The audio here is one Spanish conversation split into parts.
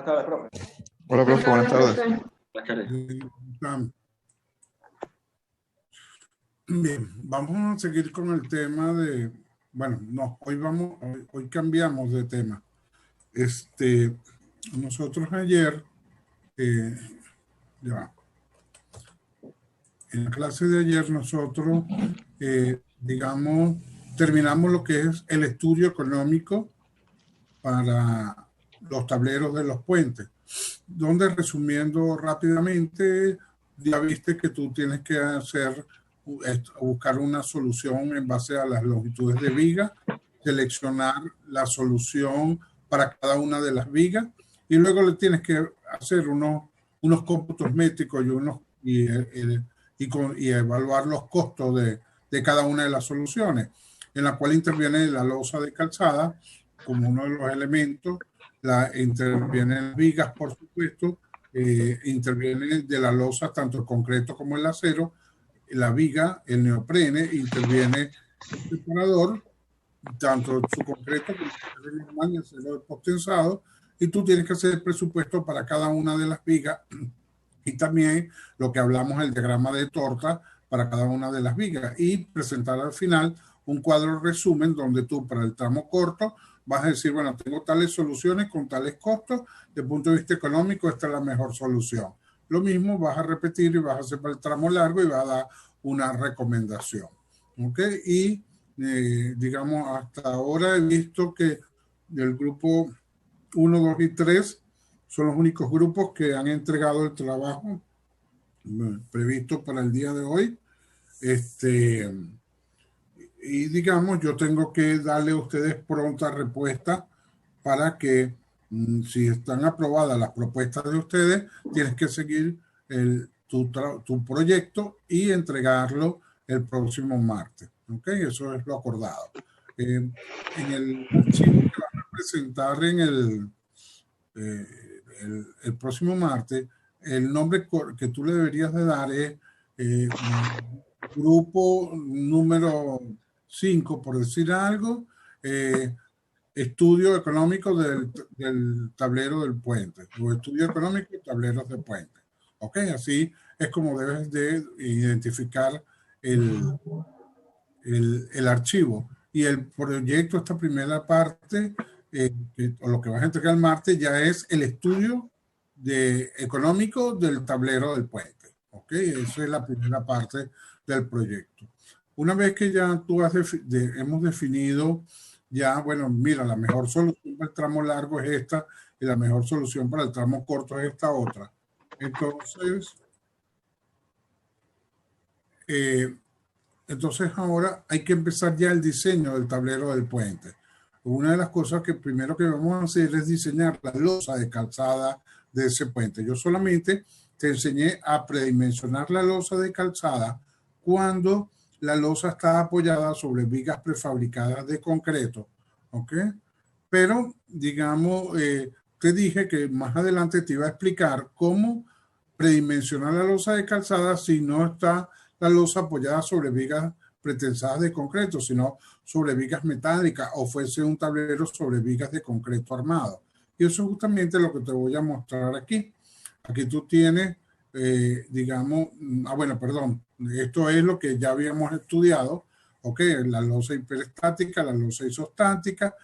tardes, profe. Hola, profe, buenas tardes. Buenas tardes. Bien, vamos a seguir con el tema de, bueno, no, hoy cambiamos de tema. Nosotros ayer, ya, en la clase de ayer nosotros, digamos, terminamos lo que es el estudio económico para los tableros de los puentes, donde, resumiendo rápidamente, ya viste que tú tienes que buscar una solución en base a las longitudes de viga, seleccionar la solución para cada una de las vigas y luego le tienes que hacer unos cómputos métricos y evaluar los costos de cada una de las soluciones, en la cual interviene la losa de calzada como uno de los elementos, intervienen las vigas, por supuesto, interviene de la losa tanto el concreto como el acero, la viga, el neoprene, interviene el separador, tanto su concreto como el normal y el acero postensado, y tú tienes que hacer el presupuesto para cada una de las vigas y también lo que hablamos, el diagrama de torta para cada una de las vigas y presentar al final un cuadro resumen donde tú para el tramo corto vas a decir, bueno, tengo tales soluciones con tales costos, desde el punto de vista económico esta es la mejor solución. Lo mismo vas a repetir y vas a hacer para el tramo largo y vas a dar una recomendación. ¿Ok? Y digamos, hasta ahora he visto que el grupo 1, 2 y 3 son los únicos grupos que han entregado el trabajo previsto para el día de hoy. Y digamos, yo tengo que darle a ustedes pronta respuesta para que si están aprobadas las propuestas de ustedes, tienes que seguir tu proyecto y entregarlo el próximo martes. ¿Ok? Eso es lo acordado. En el archivo que van a presentar en el próximo martes, el nombre que tú le deberías de dar es grupo número 5, por decir algo, estudio económico del tablero del puente, o estudio económico de tableros de puente. ¿Ok? Así es como debes de identificar el archivo. Y el proyecto, esta primera parte, o lo que vas a entregar el martes, ya es el estudio económico del tablero del puente. ¿Ok? Esa es la primera parte del proyecto. Una vez que ya tú hemos definido, ya, bueno, mira, la mejor solución para el tramo largo es esta y la mejor solución para el tramo corto es esta otra. Entonces ahora hay que empezar ya el diseño del tablero del puente. Una de las cosas que primero que vamos a hacer es diseñar la losa de calzada de ese puente. Yo solamente te enseñé a predimensionar la losa de calzada cuando la losa está apoyada sobre vigas prefabricadas de concreto. ¿Ok? Pero, digamos, te dije que más adelante te iba a explicar cómo predimensionar la losa de calzada si no está la losa apoyada sobre vigas pretensadas de concreto, sino sobre vigas metálicas o fuese un tablero sobre vigas de concreto armado. Y eso es justamente lo que te voy a mostrar aquí. Aquí tú tienes, digamos, bueno, perdón, esto es lo que ya habíamos estudiado, ¿ok? La losa hiperestática, la losa isostática,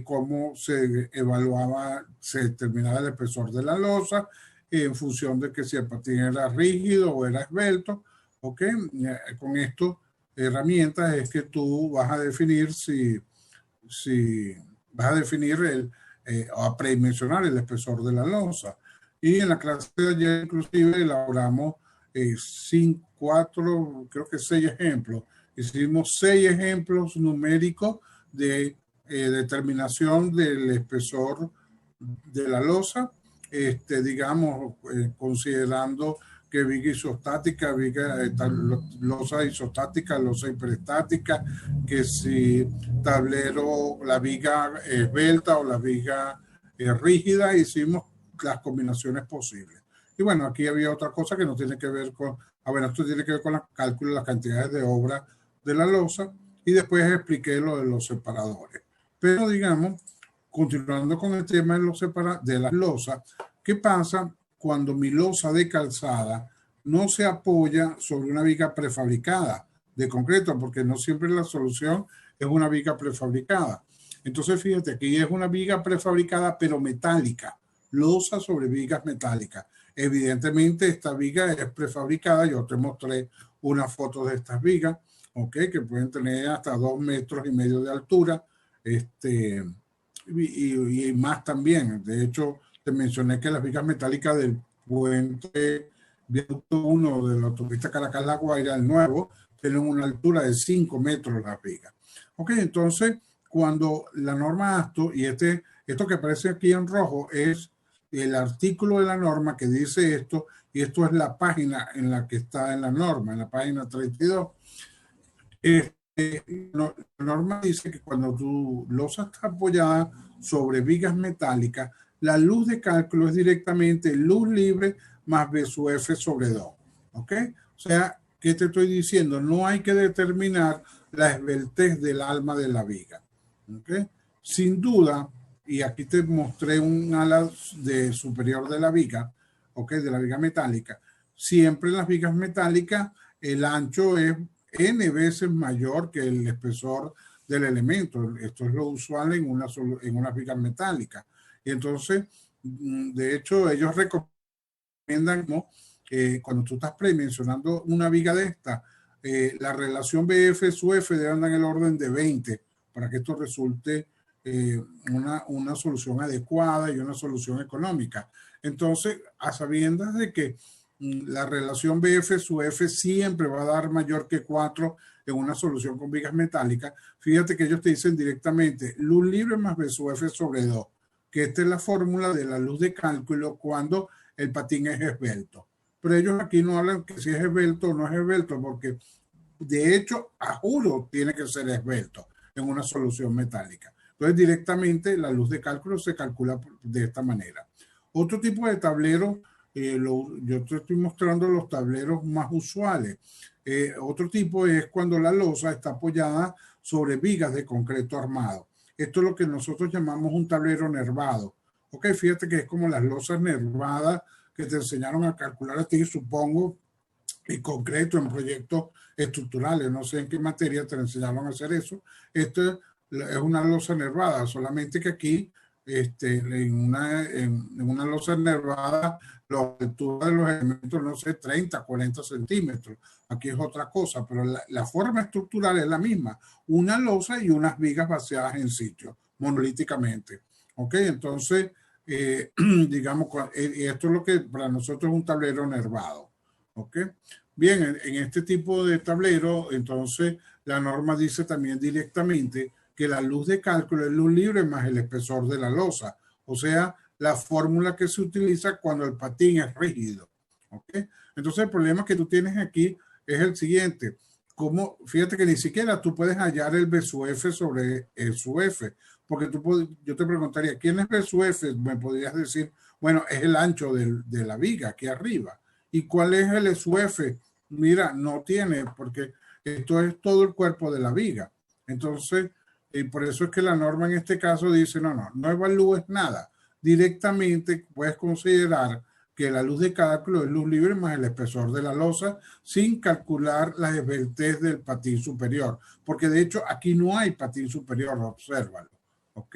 cómo se evaluaba, se determinaba el espesor de la losa, en función de que si el patín era rígido o era esbelto. ¿Ok? Con estas herramientas es que tú vas a definir vas a definir o a predimensionar el espesor de la losa. Y en la clase de ayer inclusive elaboramos 4, creo que 6 ejemplos. Hicimos 6 ejemplos numéricos de determinación del espesor de la losa, digamos, considerando que viga isostática, losa isostática, losa hiperestática, que si tablero, la viga esbelta o la viga rígida, hicimos las combinaciones posibles. Y bueno, aquí había otra cosa que no tiene que ver con, bueno, esto tiene que ver con el cálculo de las cantidades de obra de la losa, y después expliqué lo de los separadores. Pero digamos, continuando con el tema de las losas, ¿Qué pasa cuando mi losa de calzada no se apoya sobre una viga prefabricada de concreto? Porque no siempre la solución es una viga prefabricada. Entonces, fíjate, aquí es una viga prefabricada, pero metálica, losa sobre vigas metálicas. Evidentemente, esta viga es prefabricada. Yo te mostré una foto de estas vigas, ¿ok? Que pueden tener hasta 2,5 metros de altura, y más también. De hecho, te mencioné que las vigas metálicas del puente Viaducto 1 de la autopista Caracas-La Guaira, el nuevo, tienen una altura de 5 metros las vigas. Ok, entonces, cuando la norma ASTO, y esto que aparece aquí en rojo es el artículo de la norma que dice esto, y esto es la página en la que está en la norma, en la página 32. La norma dice que cuando tu losa está apoyada sobre vigas metálicas, la luz de cálculo es directamente luz libre más B sub F sobre 2. ¿Ok? O sea, ¿qué te estoy diciendo? No hay que determinar la esbeltez del alma de la viga. ¿Ok? Sin duda, y aquí te mostré un ala superior de la viga, ¿ok? De la viga metálica. Siempre en las vigas metálicas el ancho es N veces mayor que el espesor del elemento. Esto es lo usual en una viga metálica. Y entonces, de hecho, ellos recomiendan, ¿no? Cuando tú estás predimensionando una viga de esta, la relación BF su F debe andar en el orden de 20 para que esto resulte una solución adecuada y una solución económica. Entonces, a sabiendas de que la relación BF su F siempre va a dar mayor que 4 en una solución con vigas metálicas, fíjate que ellos te dicen directamente luz libre más B sub F sobre 2, que esta es la fórmula de la luz de cálculo cuando el patín es esbelto. Pero ellos aquí no hablan que si es esbelto o no es esbelto, porque de hecho, a juro, tiene que ser esbelto en una solución metálica. Entonces, directamente la luz de cálculo se calcula de esta manera. Otro tipo de tablero, yo te estoy mostrando los tableros más usuales. Otro tipo es cuando la losa está apoyada sobre vigas de concreto armado. Esto es lo que nosotros llamamos un tablero nervado. Ok, fíjate que es como las losas nervadas que te enseñaron a calcular a ti, supongo, en concreto en proyectos estructurales. No sé en qué materia te enseñaron a hacer eso. Esto es una losa nervada, solamente que aquí en una losa nervada la altura de los elementos, no sé, 30, 40 centímetros. Aquí es otra cosa, pero la forma estructural es la misma. Una losa y unas vigas vaciadas en sitio, monolíticamente. ¿Ok? Entonces, digamos, esto es lo que para nosotros es un tablero nervado. ¿Ok? Bien, en este tipo de tablero, entonces, la norma dice también directamente que la luz de cálculo es luz libre más el espesor de la losa. O sea, la fórmula que se utiliza cuando el patín es rígido. ¿Ok? Entonces, el problema que tú tienes aquí es el siguiente. Como, fíjate que ni siquiera tú puedes hallar el B sub F sobre el sub F. Porque yo te preguntaría, ¿quién es B sub F? Me podrías decir, bueno, es el ancho de la viga aquí arriba. ¿Y cuál es el SUF? Mira, no tiene, porque esto es todo el cuerpo de la viga. Entonces, y por eso es que la norma en este caso dice, no evalúes nada. Directamente puedes considerar que la luz de cálculo es luz libre más el espesor de la losa sin calcular la esbeltez del patín superior. Porque de hecho aquí no hay patín superior, obsérvalo. ¿Ok?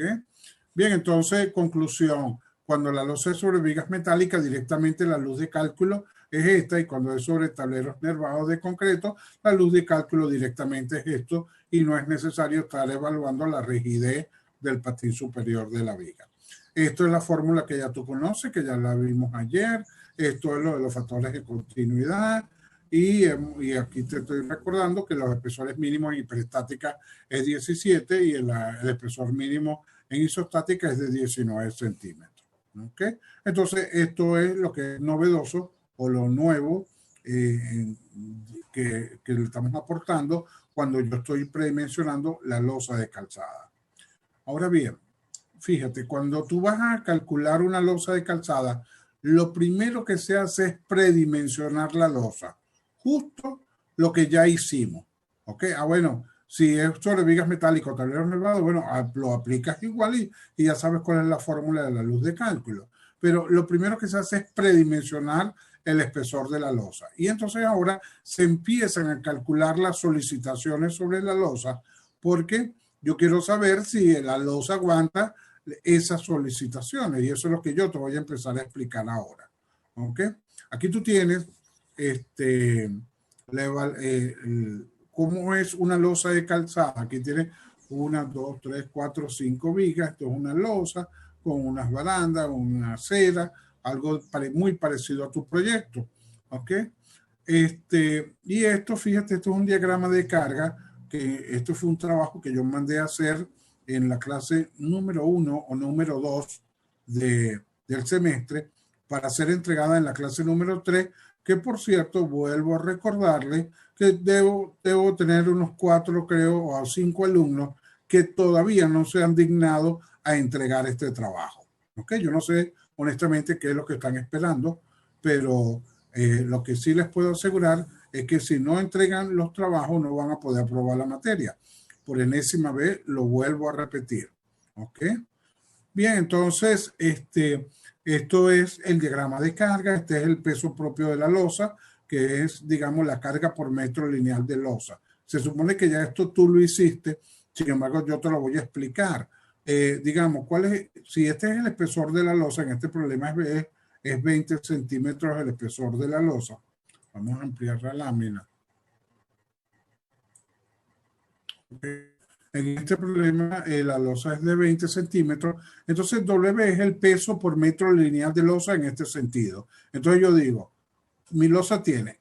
Bien, entonces, conclusión. Cuando la losa es sobre vigas metálicas, directamente la luz de cálculo es esta, y cuando es sobre tableros nervados de concreto, la luz de cálculo directamente es esto, y no es necesario estar evaluando la rigidez del patín superior de la viga. Esto es la fórmula que ya tú conoces, que ya la vimos ayer. Esto es lo de los factores de continuidad. Y aquí te estoy recordando que los espesores mínimos en hiperestática es 17 y el espesor mínimo en isostática es de 19 centímetros. ¿Okay? Entonces, esto es lo que es novedoso o lo nuevo que le estamos aportando cuando yo estoy predimensionando la losa de calzada. Ahora bien, fíjate, cuando tú vas a calcular una losa de calzada, lo primero que se hace es predimensionar la losa, justo lo que ya hicimos. ¿Ok? Bueno, si es sobre vigas metálicas o tableros nervados, bueno, lo aplicas igual y ya sabes cuál es la fórmula de la luz de cálculo. pero lo primero que se hace es predimensionar el espesor de la losa. Y entonces ahora se empiezan a calcular las solicitaciones sobre la losa, porque yo quiero saber si la losa aguanta esas solicitaciones, y eso es lo que yo te voy a empezar a explicar ahora. ¿Ok? Aquí tú tienes cómo es una losa de calzada. Aquí tienes 1, 2, 3, 4, 5 vigas. Esto es una losa con unas barandas, una acera, algo muy parecido a tu proyecto. ¿Ok? Y esto, fíjate, esto es un diagrama de carga, que esto fue un trabajo que yo mandé a hacer en la clase número 1 o número 2 del semestre, para ser entregada en la clase número 3, que por cierto, vuelvo a recordarle que debo tener unos 4, creo, o 5 alumnos que todavía no se han dignado a entregar este trabajo. ¿Ok? Yo no sé honestamente qué es lo que están esperando, pero lo que sí les puedo asegurar es que si no entregan los trabajos no van a poder aprobar la materia. Por enésima vez lo vuelvo a repetir. ¿Ok? Bien, entonces esto es el diagrama de carga. Este es el peso propio de la losa, que es, digamos, la carga por metro lineal de losa. Se supone que ya esto tú lo hiciste, sin embargo yo te lo voy a explicar. Digamos, si este es el espesor de la losa, en este problema es 20 centímetros el espesor de la losa. Vamos a ampliar la lámina. En este problema la losa es de 20 centímetros, entonces W es el peso por metro lineal de losa en este sentido. Entonces yo digo, mi losa tiene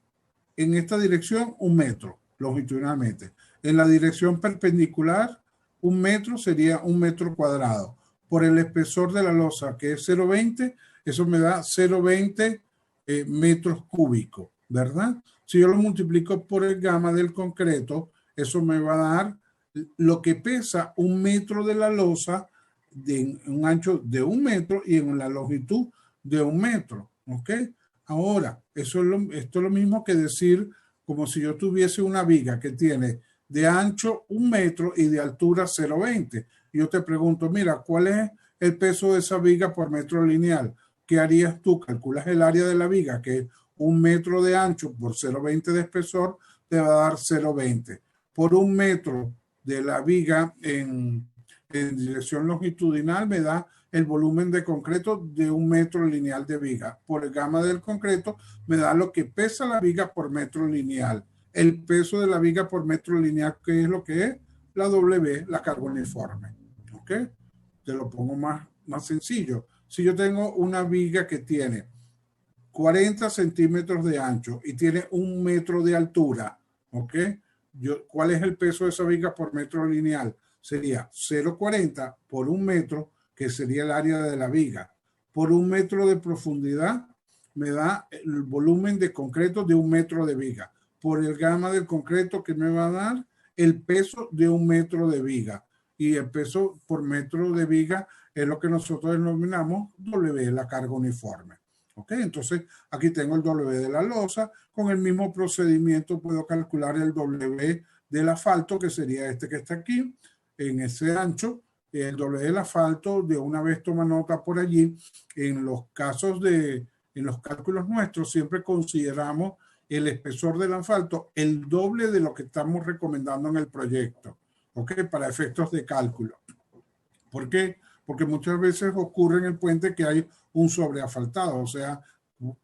en esta dirección 1 metro longitudinalmente. En la dirección perpendicular, 1 metro sería 1 metro cuadrado. Por el espesor de la losa, que es 0,20, eso me da 0,20 metros cúbicos, ¿verdad? Si yo lo multiplico por el gamma del concreto, eso me va a dar lo que pesa 1 metro de la losa, de un ancho de 1 metro y en la longitud de 1 metro. ¿Ok? Ahora, esto es lo mismo que decir como si yo tuviese una viga que tiene de ancho 1 metro y de altura 0,20. Y yo te pregunto, mira, ¿cuál es el peso de esa viga por metro lineal? ¿Qué harías tú? Calculas el área de la viga, que es 1 metro de ancho por 0,20 de espesor, te va a dar 0,20. Por 1 metro de la viga en dirección longitudinal me da el volumen de concreto de 1 metro lineal de viga. Por el gamma del concreto me da lo que pesa la viga por metro lineal. El peso de la viga por metro lineal, ¿qué es lo que es? La W, la carga uniforme. ¿Ok? Te lo pongo más sencillo. Si yo tengo una viga que tiene 40 centímetros de ancho y tiene 1 metro de altura, ¿ok? ¿Cuál es el peso de esa viga por metro lineal? Sería 0,40 por 1 metro, que sería el área de la viga. Por 1 metro de profundidad me da el volumen de concreto de 1 metro de viga. Por el gamma del concreto, que me va a dar el peso de 1 metro de viga. Y el peso por metro de viga es lo que nosotros denominamos W, la carga uniforme. ¿Ok? Entonces, aquí tengo el W de la losa. Con el mismo procedimiento puedo calcular el W del asfalto, que sería este que está aquí, en ese ancho. El W del asfalto, de una vez toma nota por allí. En los cálculos nuestros, siempre consideramos el espesor del asfalto el doble de lo que estamos recomendando en el proyecto. ¿Ok? Para efectos de cálculo. ¿Por qué? Porque muchas veces ocurre en el puente que hay un sobreasfaltado, o sea,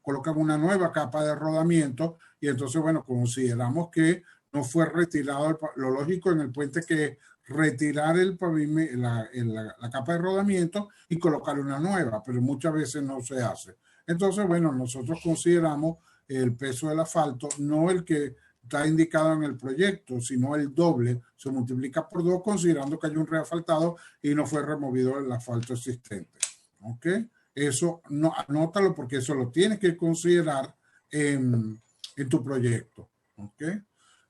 colocan una nueva capa de rodamiento y entonces, bueno, consideramos que no fue retirado, lo lógico en el puente que retirar el pavimento, la capa de rodamiento y colocar una nueva, pero muchas veces no se hace. Entonces, bueno, nosotros consideramos el peso del asfalto, no el que está indicado en el proyecto, sino el doble, se multiplica por 2 considerando que hay un reasfaltado y no fue removido el asfalto existente. ¿Ok? Eso, no, anótalo porque eso lo tienes que considerar en tu proyecto. ¿Ok?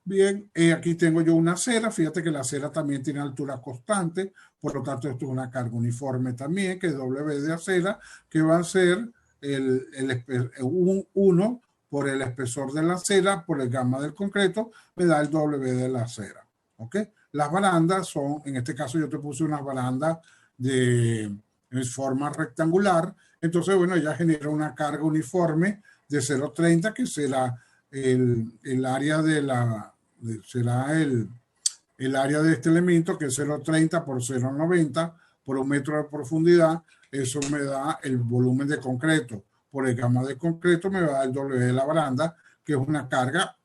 Bien, aquí tengo yo una acera, fíjate que la acera también tiene altura constante, por lo tanto esto es una carga uniforme también, que es W de acera, que va a ser un 1 por el espesor de la acera, por el gamma del concreto, me da el W de la acera. ¿Ok? Las barandas son, en este caso yo te puse unas barandas de en forma rectangular. Entonces, bueno, ya genera una carga uniforme de 0,30, que será el área de la, será el área de este elemento, que es 0,30 por 0,90 por 1 metro de profundidad. Eso me da el volumen de concreto. Por el gamma de concreto me va el W de la baranda, que es una carga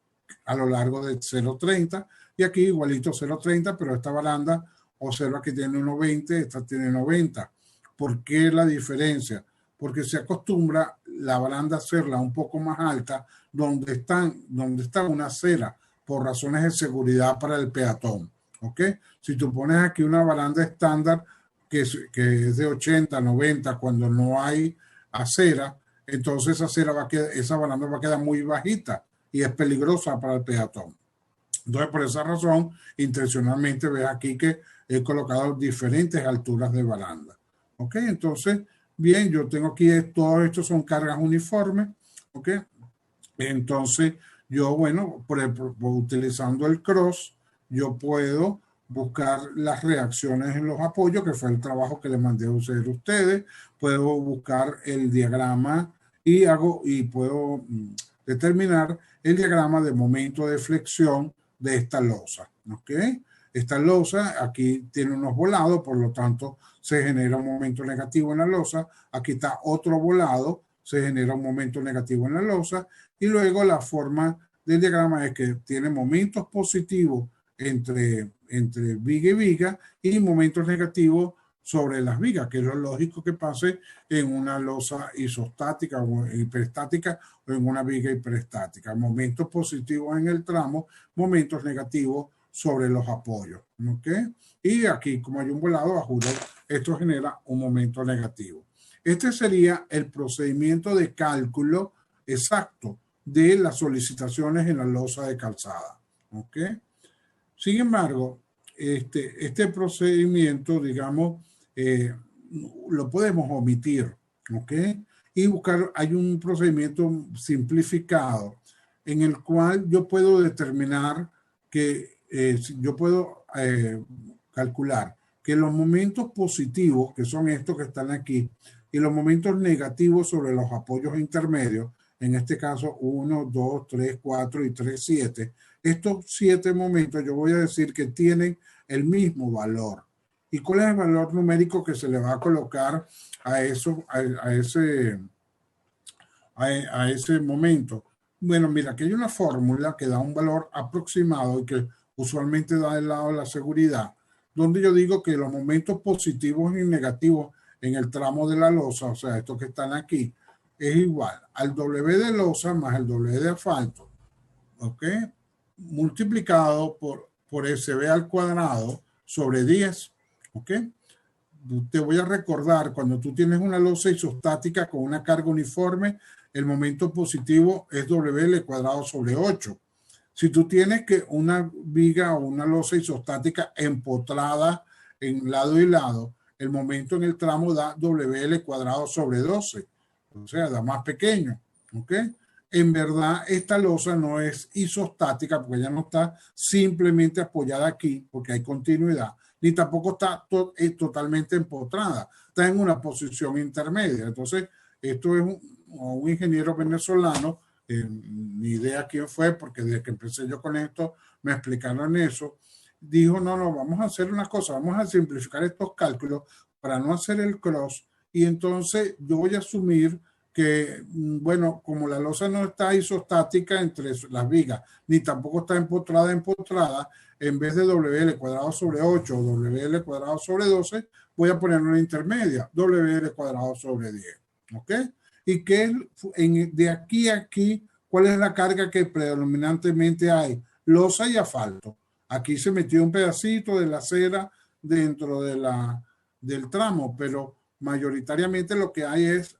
a lo largo de 0,30. Y aquí igualito 0,30, pero esta baranda, observa que tiene 1,20, esta tiene 90. ¿Por qué la diferencia? Porque se acostumbra la baranda a hacerla un poco más alta donde está una acera, por razones de seguridad para el peatón. ¿Ok? Si tú pones aquí una baranda estándar que es de 80, 90, cuando no hay acera, entonces esa baranda va a quedar muy bajita y es peligrosa para el peatón. Entonces, por esa razón, intencionalmente ves aquí que he colocado diferentes alturas de baranda. ¿Ok? Entonces, bien, yo tengo aquí, todos estos son cargas uniformes. ¿Ok? Entonces, yo, bueno, utilizando el cross, yo puedo buscar las reacciones en los apoyos, que fue el trabajo que les mandé a ustedes. Puedo buscar el diagrama y puedo determinar el diagrama de momento de flexión de esta losa. ¿Ok? Esta losa aquí tiene unos volados, por lo tanto se genera un momento negativo en la losa. Aquí está otro volado, se genera un momento negativo en la losa. Y luego la forma del diagrama es que tiene momentos positivos entre viga y viga y momentos negativos sobre las vigas, que es lo lógico que pase en una losa isostática o hiperestática o en una viga hiperestática. Momentos positivos en el tramo, momentos negativos sobre los apoyos. ¿Ok? Y aquí, como hay un volado, a juro, esto genera un momento negativo. Este sería el procedimiento de cálculo exacto de las solicitaciones en la losa de calzada. ¿Ok? Sin embargo, este procedimiento, digamos, lo podemos omitir. ¿Ok? Y buscar, hay un procedimiento simplificado en el cual yo puedo determinar que yo puedo calcular que los momentos positivos, que son estos que están aquí, y los momentos negativos sobre los apoyos intermedios, en este caso 1, 2, 3, 4 y 3, 7, estos 7 momentos yo voy a decir que tienen el mismo valor. ¿Y cuál es el valor numérico que se le va a colocar a ese momento? Bueno, mira, aquí hay una fórmula que da un valor aproximado y que usualmente da del lado de la seguridad, donde yo digo que los momentos positivos y negativos en el tramo de la losa, o sea, estos que están aquí, es igual al W de losa más el W de asfalto, ¿ok? Multiplicado por SB al cuadrado sobre 10, ¿ok? Te voy a recordar, cuando tú tienes una losa isostática con una carga uniforme, el momento positivo es WL cuadrado sobre 8. Si tú tienes que una viga o una losa isostática empotrada en lado y lado, el momento en el tramo da WL cuadrado sobre 12. O sea, da más pequeño. ¿Ok? En verdad, esta losa no es isostática porque ella no está simplemente apoyada aquí porque hay continuidad, ni tampoco está totalmente empotrada. Está en una posición intermedia. Entonces, esto es un ingeniero venezolano, ni idea quién fue, porque desde que empecé yo con esto me explicaron eso. Dijo, no, vamos a hacer una cosa, vamos a simplificar estos cálculos para no hacer el cross. Y entonces yo voy a asumir que, bueno, como la losa no está isostática entre las vigas, ni tampoco está empotrada, en vez de WL cuadrado sobre 8 o WL cuadrado sobre 12, voy a poner una intermedia, WL cuadrado sobre 10. ¿Ok? Y que de aquí a aquí, ¿cuál es la carga que predominantemente hay? Losa y asfalto. Aquí se metió un pedacito de la acera dentro del tramo, pero mayoritariamente lo que hay es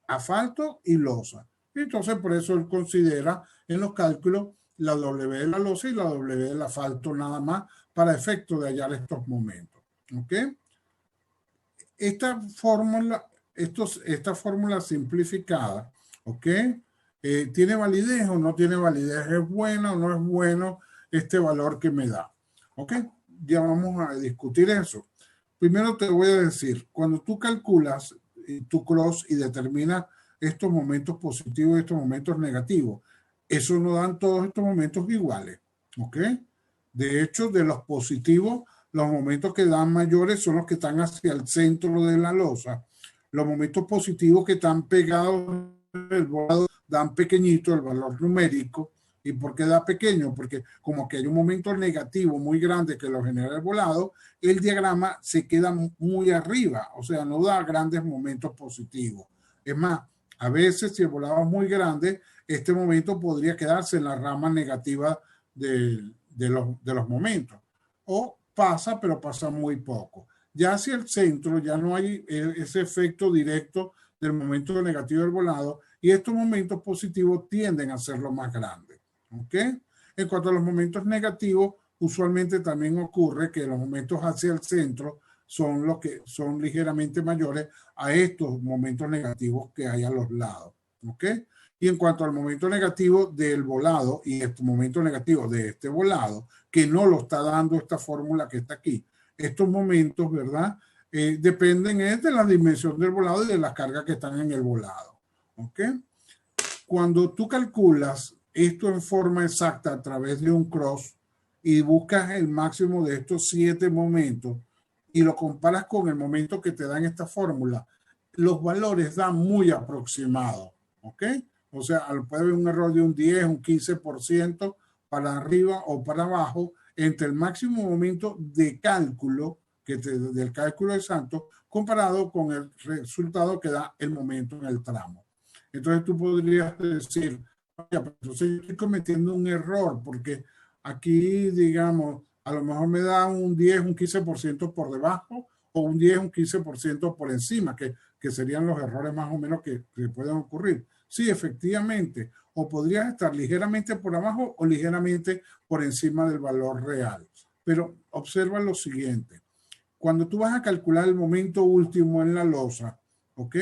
asfalto y losa. Entonces, por eso él considera en los cálculos la W de la losa y la W del asfalto nada más para efecto de hallar estos momentos. ¿Ok? Esta fórmula simplificada, ¿ok? ¿Tiene validez o no tiene validez? ¿Es bueno o no es bueno este valor que me da? ¿Ok? Ya vamos a discutir eso. Primero te voy a decir, cuando tú calculas tu cross y determinas estos momentos positivos y estos momentos negativos, eso no dan todos estos momentos iguales, ¿ok? De hecho, de los positivos, los momentos que dan mayores son los que están hacia el centro de la losa. Los momentos positivos que están pegados del volado dan pequeñito el valor numérico. ¿Y por qué da pequeño? Porque como que hay un momento negativo muy grande que lo genera el volado, el diagrama se queda muy arriba, o sea, no da grandes momentos positivos. Es más, a veces si el volado es muy grande, este momento podría quedarse en la rama negativa de los momentos. O pasa, pero pasa muy poco. Ya hacia el centro ya no hay ese efecto directo del momento negativo del volado y estos momentos positivos tienden a ser lo más grandes. ¿Ok? En cuanto a los momentos negativos, usualmente también ocurre que los momentos hacia el centro son los que son ligeramente mayores a estos momentos negativos que hay a los lados. ¿Ok? Y en cuanto al momento negativo del volado y este momento negativo de este volado, que no lo está dando esta fórmula que está aquí, estos momentos, ¿verdad? Dependen de la dimensión del volado y de las cargas que están en el volado. ¿Ok? Cuando tú calculas esto en forma exacta a través de un cross y buscas el máximo de estos 7 momentos y lo comparas con el momento que te dan esta fórmula, los valores dan muy aproximados, ¿ok? O sea, puede haber un error de un 10, un 15% para arriba o para abajo entre el máximo momento de cálculo del cálculo exacto comparado con el resultado que da el momento en el tramo. Entonces tú podrías decir, oye, pero entonces yo estoy cometiendo un error porque aquí, digamos, a lo mejor me da un 10, un 15% por debajo o un 10, un 15% por encima, que serían los errores más o menos que pueden ocurrir. Sí, efectivamente, o podrías estar ligeramente por abajo o ligeramente por encima del valor real. Pero observa lo siguiente. Cuando tú vas a calcular el momento último en la losa, ¿ok?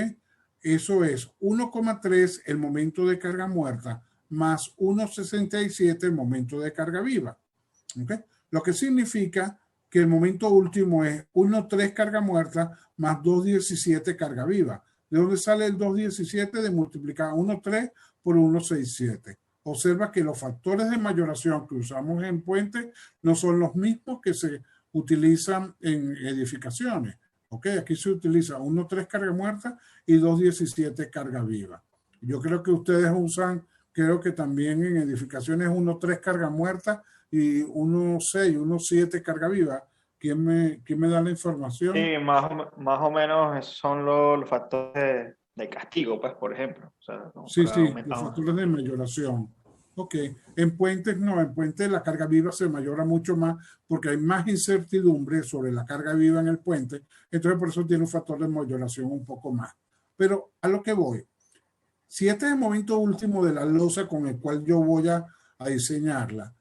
Eso es 1,3 el momento de carga muerta más 1,67 el momento de carga viva. ¿Okay? Lo que significa que el momento último es 1,3 carga muerta más 2,17 carga viva. ¿De dónde sale el 2,17? De multiplicar 1,3 por 1,67. Observa que los factores de mayoración que usamos en puente no son los mismos que se utilizan en edificaciones. ¿Ok? Aquí se utiliza 1,3 carga muerta y 2,17 carga viva. Yo creo que ustedes usan, creo que también en edificaciones 1,3 carga muerta y 1,6, 1,7 carga viva. ¿Quién me da la información? Sí, más o menos esos son los factores de castigo, pues, por ejemplo. O sea, como Sí, para sí, los aumentar. factores de mayoración. Ok, en puentes no, en puentes la carga viva se mayora mucho más porque hay más incertidumbre sobre la carga viva en el puente, entonces por eso tiene un factor de mayoración un poco más. Pero a lo que voy, si este es el momento último de la losa con el cual yo voy a diseñarla,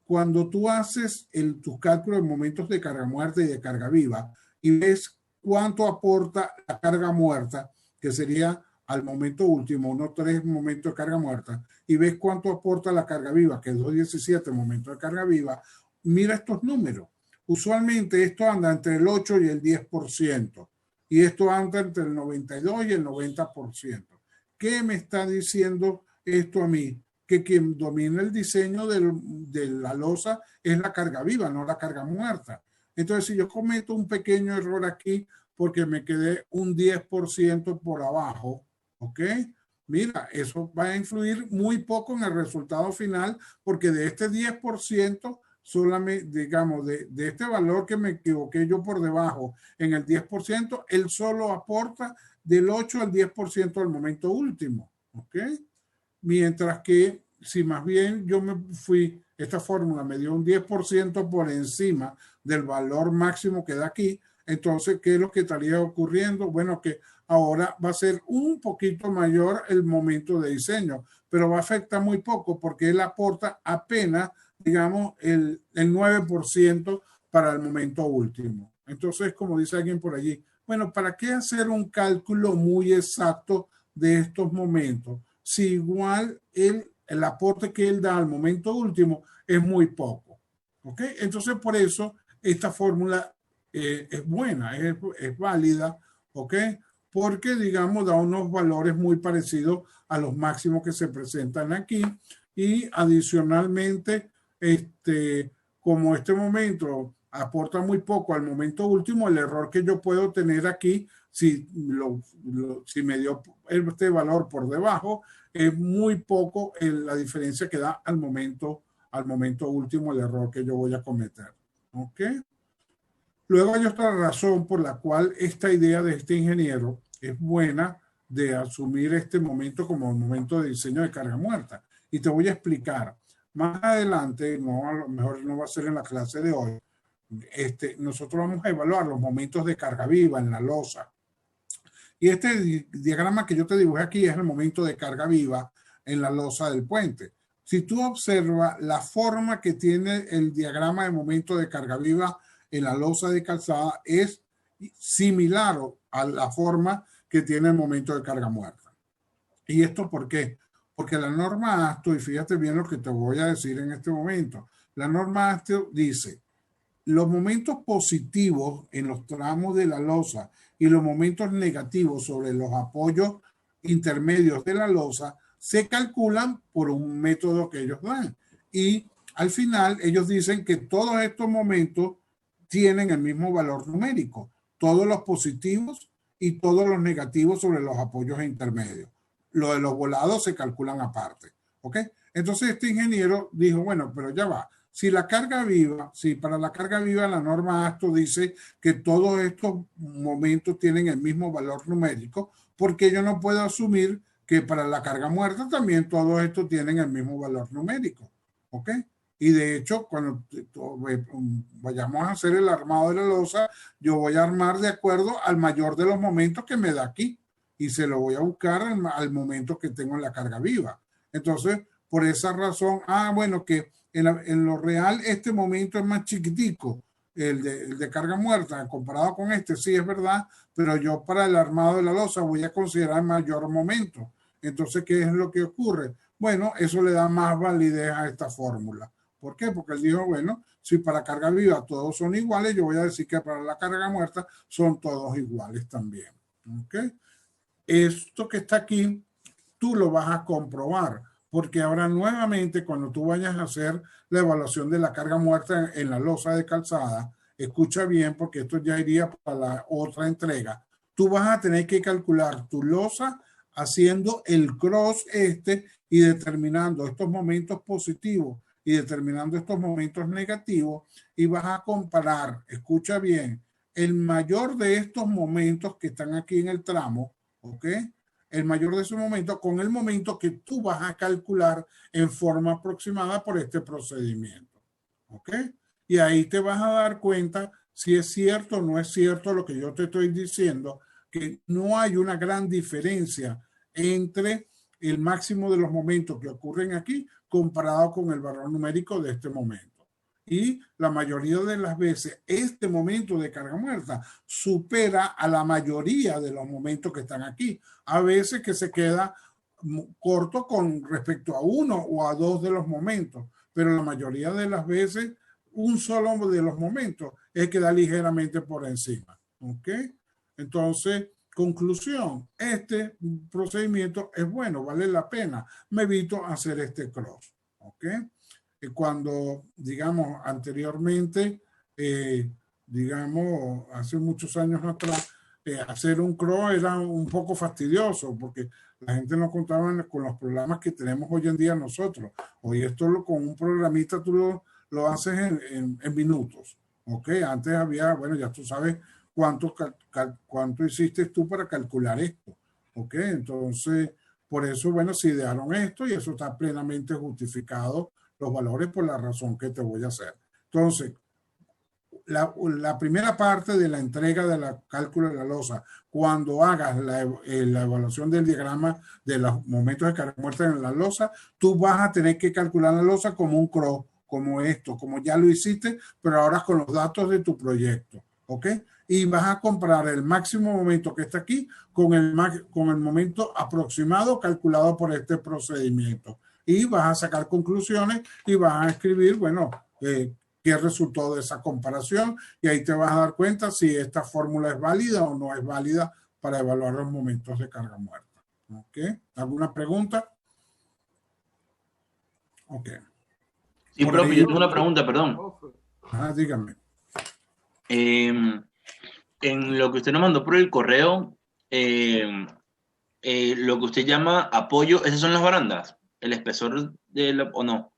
cuando tú haces tus cálculos de momentos de carga muerta y de carga viva y ves cuánto aporta la carga muerta, que sería al momento último, unos 3 momentos de carga muerta, y ves cuánto aporta la carga viva, que es 2,17 momentos de carga viva, mira estos números. Usualmente esto anda entre el 8 y el 10%, y esto anda entre el 92 y el 90%. ¿Qué me está diciendo esto a mí? Que quien domina el diseño de la losa es la carga viva, no la carga muerta. Entonces, si yo cometo un pequeño error aquí porque me quedé un 10% por abajo, ¿ok? Mira, eso va a influir muy poco en el resultado final porque de este 10%, solamente, digamos, de este valor que me equivoqué yo por debajo en el 10%, él solo aporta del 8 al 10% al momento último, ¿ok? Mientras que si más bien yo me fui, esta fórmula me dio un 10% por encima del valor máximo que da aquí, entonces, ¿qué es lo que estaría ocurriendo? Bueno, que ahora va a ser un poquito mayor el momento de diseño, pero va a afectar muy poco porque él aporta apenas, digamos, el 9% para el momento último. Entonces, como dice alguien por allí, bueno, ¿para qué hacer un cálculo muy exacto de estos momentos? Si igual el aporte que él da al momento último es muy poco. ¿Ok? Entonces, por eso, esta fórmula es buena, es válida, ¿ok? Porque, digamos, da unos valores muy parecidos a los máximos que se presentan aquí y adicionalmente, como este momento aporta muy poco al momento último, el error que yo puedo tener aquí, si me dio este valor por debajo, es muy poco la diferencia que da al momento último el error que yo voy a cometer. ¿Ok? Luego hay otra razón por la cual esta idea de este ingeniero es buena de asumir este momento como un momento de diseño de carga muerta. Y te voy a explicar. Más adelante, no, a lo mejor no va a ser en la clase de hoy, nosotros vamos a evaluar los momentos de carga viva en la losa. Y este diagrama que yo te dibujé aquí es el momento de carga viva en la losa del puente. Si tú observas la forma que tiene el diagrama de momento de carga viva en la losa de calzada, es similar a la forma que tiene el momento de carga muerta. ¿Y esto por qué? Porque la norma ASTO, y fíjate bien lo que te voy a decir en este momento, la norma ASTO dice: los momentos positivos en los tramos de la losa y los momentos negativos sobre los apoyos intermedios de la losa se calculan por un método que ellos dan. Y al final ellos dicen que todos estos momentos tienen el mismo valor numérico, todos los positivos y todos los negativos sobre los apoyos intermedios. Lo de los volados se calculan aparte. ¿Ok? Entonces este ingeniero dijo, bueno, pero ya va. Si la carga viva, si para la carga viva la norma ASTO dice que todos estos momentos tienen el mismo valor numérico, porque yo no puedo asumir que para la carga muerta también todos estos tienen el mismo valor numérico. ¿Ok? Y de hecho, cuando vayamos a hacer el armado de la losa, yo voy a armar de acuerdo al mayor de los momentos que me da aquí y se lo voy a buscar al momento que tengo en la carga viva. Entonces, por esa razón, bueno, que en lo real este momento es más chiquitico, el de carga muerta, comparado con este, sí es verdad, pero yo para el armado de la losa voy a considerar mayor momento. Entonces, ¿qué es lo que ocurre? Bueno, eso le da más validez a esta fórmula. ¿Por qué? Porque él dijo, bueno, si para carga viva todos son iguales, yo voy a decir que para la carga muerta son todos iguales también. ¿Ok? Esto que está aquí, tú lo vas a comprobar, porque ahora nuevamente cuando tú vayas a hacer la evaluación de la carga muerta en la losa de calzada, escucha bien porque esto ya iría para la otra entrega, tú vas a tener que calcular tu losa haciendo el cross y determinando estos momentos positivos y determinando estos momentos negativos y vas a comparar, escucha bien, el mayor de estos momentos que están aquí en el tramo, ¿ok? El mayor de esos momentos con el momento que tú vas a calcular en forma aproximada por este procedimiento. ¿Ok? Y ahí te vas a dar cuenta si es cierto o no es cierto lo que yo te estoy diciendo, que no hay una gran diferencia entre el máximo de los momentos que ocurren aquí comparado con el valor numérico de este momento. Y la mayoría de las veces este momento de carga muerta supera a la mayoría de los momentos que están aquí. A veces que se queda corto con respecto a uno o a dos de los momentos, pero la mayoría de las veces un solo de los momentos es que da ligeramente por encima. ¿Ok? Entonces, conclusión, este procedimiento es bueno, vale la pena. Me evito hacer este cross. ¿Ok? Cuando, digamos, anteriormente, digamos, hace muchos años atrás, hacer un cross era un poco fastidioso porque la gente no contaba con los programas que tenemos hoy en día nosotros. Hoy esto con un programita tú lo haces en minutos. ¿Ok? Antes había, bueno, ya tú sabes cuánto hiciste tú para calcular esto. ¿Ok? Entonces, por eso, bueno, se idearon esto y eso está plenamente justificado los valores por la razón que te voy a hacer. Entonces, la primera parte de la entrega de la cálculo de la losa, cuando hagas la evaluación del diagrama de los momentos de carga muerta en la losa, tú vas a tener que calcular la losa como un cross, como esto, como ya lo hiciste, pero ahora con los datos de tu proyecto. ¿Ok? Y vas a comparar el máximo momento que está aquí con el momento aproximado calculado por este procedimiento. Y vas a sacar conclusiones y vas a escribir, bueno, qué resultó de esa comparación y ahí te vas a dar cuenta si esta fórmula es válida o no es válida para evaluar los momentos de carga muerta. ¿Ok? ¿Alguna pregunta? Ok. Sí, Por profe, ahí. yo tengo una pregunta, perdón. Dígame. En lo que usted nos mandó por el correo, lo que usted llama apoyo, ¿esas son las barandas? ¿El espesor o no?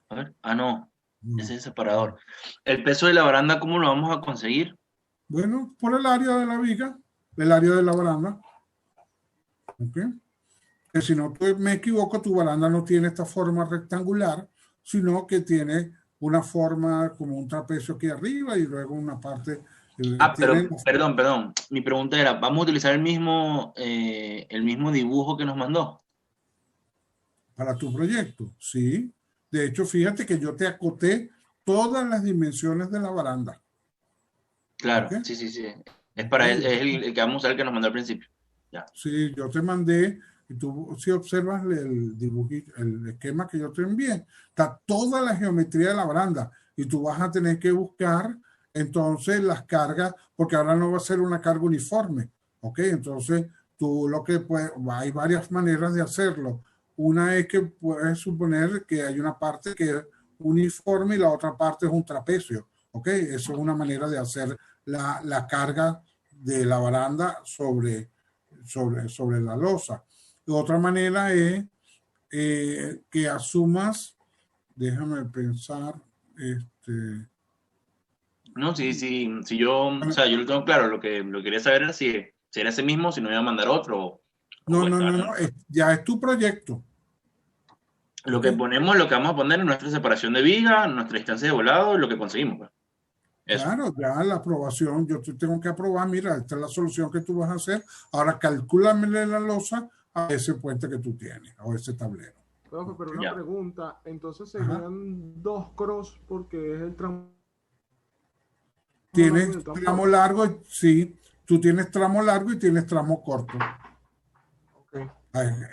A ver, no, ese es el separador. ¿El peso de la baranda cómo lo vamos a conseguir? Bueno, por el área de la viga, el área de la baranda. ¿Ok? Que si no me equivoco, tu baranda no tiene esta forma rectangular, sino que tiene una forma como un trapecio aquí arriba y luego una parte. Pero, perdón. Mi pregunta era, ¿vamos a utilizar el mismo dibujo que nos mandó? Para tu proyecto, sí. De hecho, fíjate que yo te acoté todas las dimensiones de la baranda. Claro, ¿Okay? sí. Es el que vamos a usar, el que nos mandó al principio. Ya. Sí, yo te mandé, y tú si observas el dibujito, el esquema que yo te envié, está toda la geometría de la baranda y tú vas a tener que buscar entonces las cargas, porque ahora no va a ser una carga uniforme, ¿ok? Entonces tú lo que puedes, hay varias maneras de hacerlo. Una es que puedes suponer que hay una parte que es uniforme y la otra parte es un trapecio, ¿ok? Eso es una manera de hacer la carga de la baranda sobre la losa. Otra manera es que asumas, déjame pensar, No, sí, yo, o sea, yo lo tengo claro, lo que quería saber era si era ese mismo, si no iba a mandar otro. no, ya es tu proyecto. Lo que ponemos, lo que vamos a poner en nuestra separación de viga, nuestra distancia de volado, lo que conseguimos. Pues. Claro, ya la aprobación, yo te tengo que aprobar, mira, esta es la solución que tú vas a hacer, ahora calcúlamele la losa a ese puente que tú tienes, o ese tablero. Profe, pero una pregunta, entonces serían dos cross porque es el tramo. Tienes tramo largo, sí, tú tienes tramo largo y tienes tramo corto. Okay.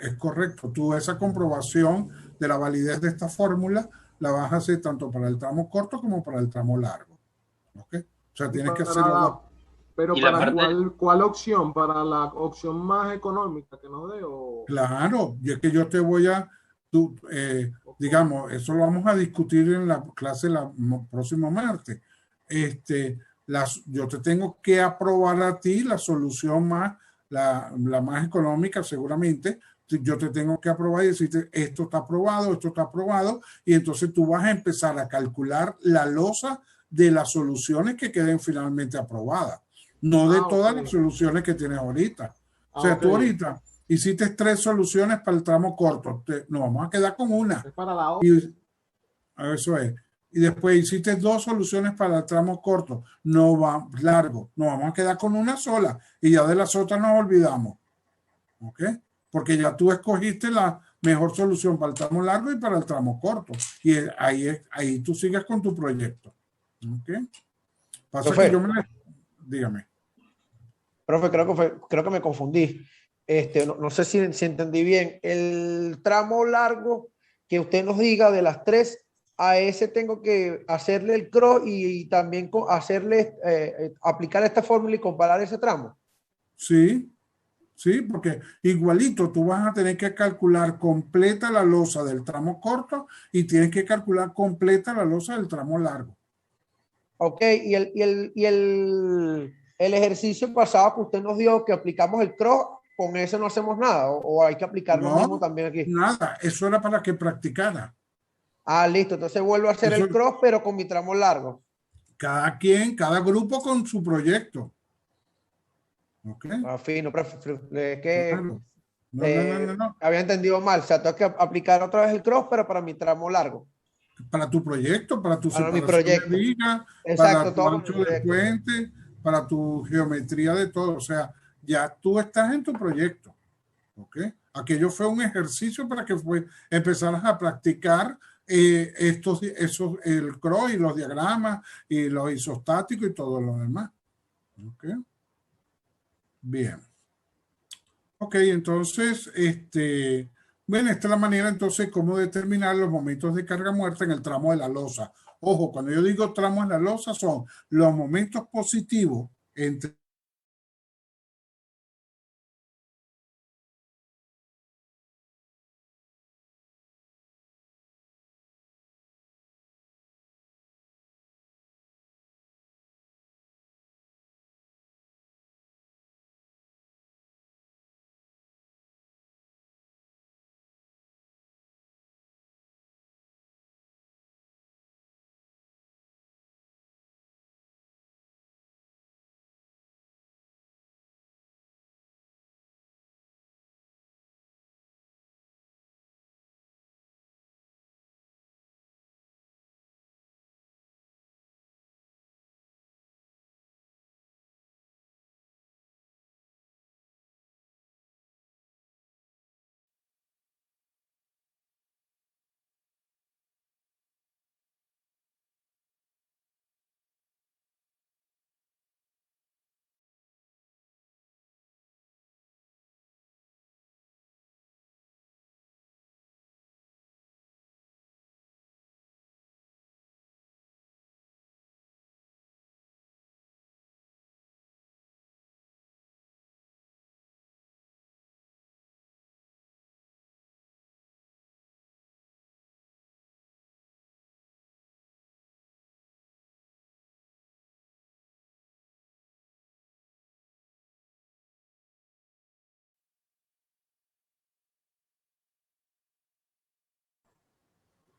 Es correcto. Tú esa comprobación de la validez de esta fórmula la vas a hacer tanto para el tramo corto como para el tramo largo. ¿Ok? O sea, tienes que hacerlo. Pero ¿para cuál opción? ¿Para la opción más económica que nos dé? Claro, y es que yo te voy a, digamos, eso lo vamos a discutir en la clase el próximo martes. Yo te tengo que aprobar a ti la solución la más económica seguramente. Yo te tengo que aprobar y decirte esto está aprobado, y entonces tú vas a empezar a calcular la losa de las soluciones que queden finalmente aprobadas, no de todas las soluciones que tienes ahorita. O sea, tú ahorita hiciste 3 soluciones para el tramo corto, nos vamos a quedar con una. Es para la otra. Eso es. Y después hiciste 2 soluciones para el tramo corto, largo, nos vamos a quedar con una sola y ya de las otras nos olvidamos. ¿Ok? Porque ya tú escogiste la mejor solución para el tramo largo y para el tramo corto. Y ahí tú sigues con tu proyecto. ¿Ok? Pasa que yo dígame. Profe, creo que me confundí. No sé si entendí bien. El tramo largo que usted nos diga de las 3, a ese tengo que hacerle el cross y también hacerle, aplicar esta fórmula y comparar ese tramo. Sí, porque igualito tú vas a tener que calcular completa la losa del tramo corto y tienes que calcular completa la losa del tramo largo. Ok, y el ejercicio pasado que usted nos dio, que aplicamos el cross, con eso no hacemos nada, o hay que aplicar lo mismo también aquí. Nada, eso era para que practicara. Listo, entonces vuelvo a hacer el cross, pero con mi tramo largo. Cada grupo con su proyecto. ¿Ok? Fino, es que claro. No. Había entendido mal, o sea, tengo que aplicar otra vez el cross, pero para mi tramo largo. Para tu proyecto, para tu mi proyecto. De viga, exacto, para tu ancho de puente, para tu geometría de todo. O sea, ya tú estás en tu proyecto. ¿Ok? Aquello fue un ejercicio para que empezaras a practicar el CROI y los diagramas y los isostáticos y todo lo demás. ¿Ok? Bien. Ok, entonces, bueno, esta es la manera entonces cómo determinar los momentos de carga muerta en el tramo de la losa Ojo, cuando yo digo tramo en la losa son los momentos positivos entre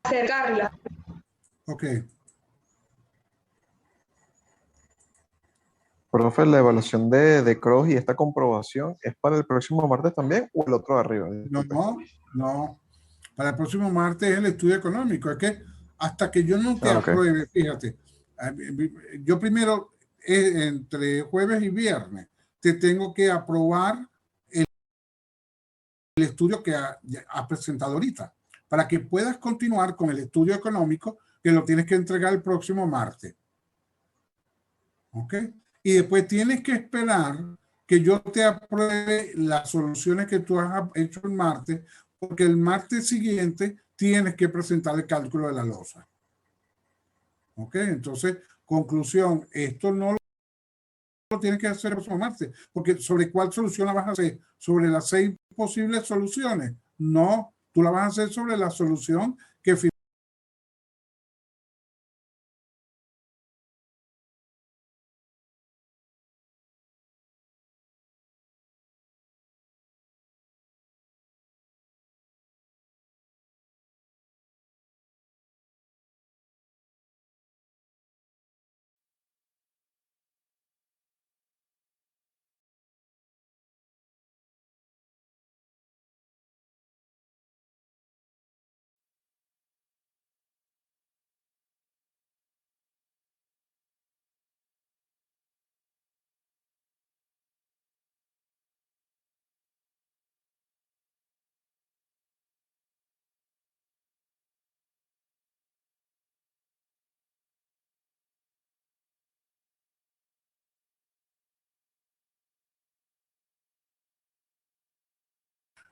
acercarla. ok. Profe, la evaluación de Cross y esta comprobación es para el próximo martes también o el otro de arriba. No, no. Para el próximo martes es el estudio económico. Es que hasta que yo no te apruebe, fíjate, yo primero, entre jueves y viernes, te tengo que aprobar el estudio que has presentado ahorita, para que puedas continuar con el estudio económico que lo tienes que entregar el próximo martes. ¿Ok? Y después tienes que esperar que yo te apruebe las soluciones que tú has hecho el martes, porque el martes siguiente tienes que presentar el cálculo de la losa. ¿Ok? Entonces, conclusión, esto no lo tienes que hacer el próximo martes, porque ¿sobre cuál solución la vas a hacer? ¿Sobre las 6 posibles soluciones? No, tú la vas a hacer sobre la solución que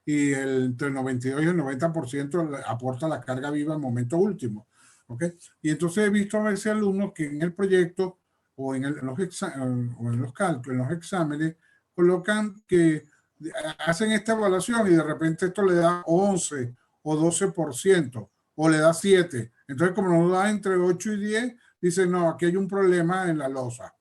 y entre el 92 y el 90% aporta la carga viva al momento último. ¿Okay? Y entonces he visto a veces alumnos que en el proyecto o en los cálculos, en los exámenes, colocan que hacen esta evaluación y de repente esto le da 11 o 12% o le da 7. Entonces, como nos da entre 8 y 10, dicen, no, aquí hay un problema en la losa.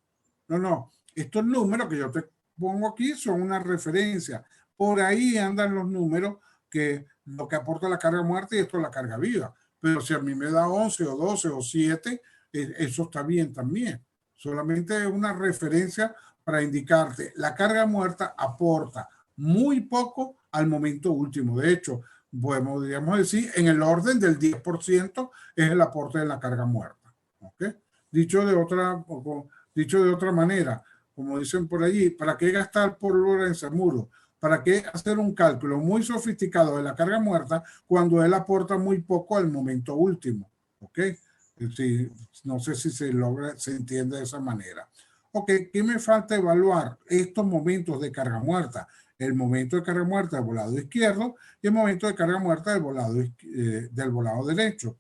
No. Estos números que yo te pongo aquí son una referencia. Por ahí andan los números que lo que aporta la carga muerta y esto es la carga viva. Pero si a mí me da 11 o 12 o 7, eso está bien también. Solamente es una referencia para indicarte la carga muerta aporta muy poco al momento último. De hecho, podríamos decir en el orden del 10% es el aporte de la carga muerta. ¿Okay? Dicho de otra manera, como dicen por allí, ¿para qué gastar pólvora en Zamuro? ¿Para qué hacer un cálculo muy sofisticado de la carga muerta cuando él aporta muy poco al momento último? ¿Ok? Sí, no sé si se entiende de esa manera. Ok, ¿qué me falta evaluar? Estos momentos de carga muerta. El momento de carga muerta del volado izquierdo y el momento de carga muerta del volado derecho.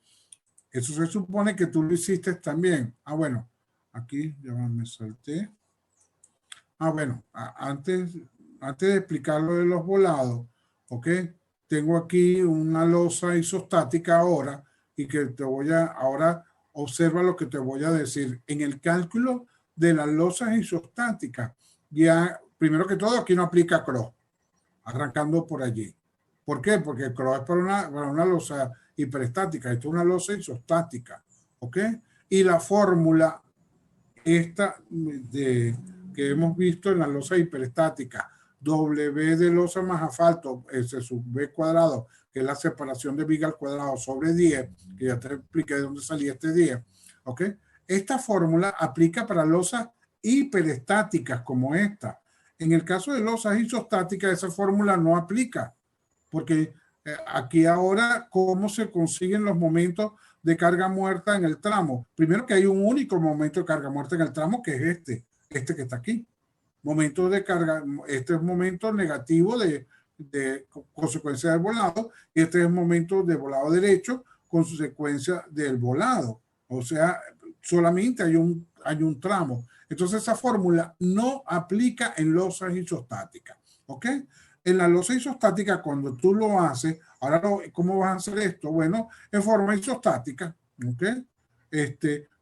Eso se supone que tú lo hiciste también. Ah, bueno, aquí ya me salté. Ah, bueno, antes de explicar lo de los volados, ¿ok? Tengo aquí una losa isostática ahora y que ahora observa lo que te voy a decir. En el cálculo de las losas isostáticas, ya, primero que todo, aquí no aplica CRO, arrancando por allí. ¿Por qué? Porque el CRO es para una losa hiperestática, esto es una losa isostática, ¿ok? Y la fórmula esta que hemos visto en la losa hiperestática, W de losa más asfalto, S sub B cuadrado, que es la separación de viga al cuadrado sobre 10, que ya te expliqué de dónde salía este 10, ¿ok? Esta fórmula aplica para losas hiperestáticas como esta. En el caso de losas isostáticas, esa fórmula no aplica, porque aquí ahora, ¿cómo se consiguen los momentos de carga muerta en el tramo? Primero que hay un único momento de carga muerta en el tramo, que es este que está aquí. Momento de carga, este es momento negativo de consecuencia del volado, y este es momento de volado derecho, consecuencia del volado. O sea, solamente hay un tramo. Entonces esa fórmula no aplica en losas isostáticas, ¿ok? En la losa isostática, cuando tú lo haces, ahora, ¿cómo vas a hacer esto? Bueno, en forma isostática, ¿ok?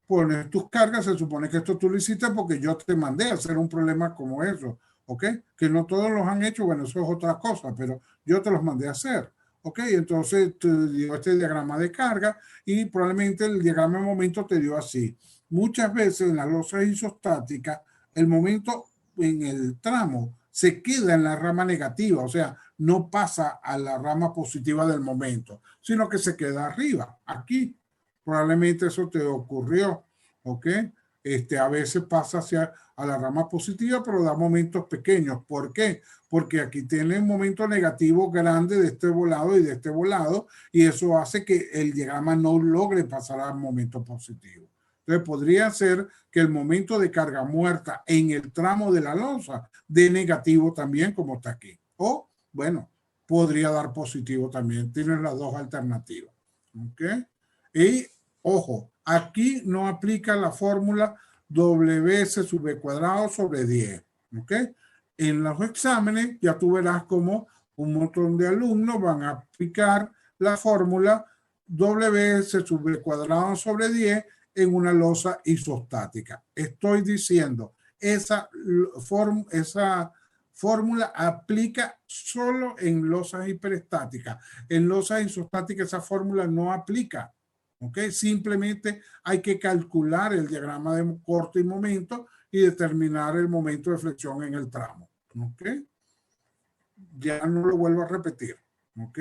Pones tus cargas, se supone que esto tú lo hiciste porque yo te mandé a hacer un problema como eso, ¿ok? Que no todos los han hecho, bueno, eso es otra cosa, pero yo te los mandé a hacer, ¿ok? Entonces te dio este diagrama de carga y probablemente el diagrama de momento te dio así. Muchas veces en la losa isostática, el momento en el tramo se queda en la rama negativa, o sea, no pasa a la rama positiva del momento, sino que se queda arriba, aquí. Probablemente eso te ocurrió, ¿ok? A veces pasa a la rama positiva, pero da momentos pequeños. ¿Por qué? Porque aquí tiene un momento negativo grande de este volado y de este volado, y eso hace que el diagrama no logre pasar al momento positivo. Entonces podría ser que el momento de carga muerta en el tramo de la losa dé negativo también, como está aquí. O, bueno, podría dar positivo también. Tienes las dos alternativas. ¿Ok? Y, ojo, aquí no aplica la fórmula WS sub B cuadrado sobre 10. ¿Ok? En los exámenes ya tú verás cómo un montón de alumnos van a aplicar la fórmula WS sub B cuadrado sobre 10 en una losa isostática. Estoy diciendo, esa fórmula aplica solo en losas hiperestáticas. En losas isostáticas esa fórmula no aplica. ¿Ok? Simplemente hay que calcular el diagrama de corte y momento y determinar el momento de flexión en el tramo. ¿Ok? Ya no lo vuelvo a repetir. ¿Ok?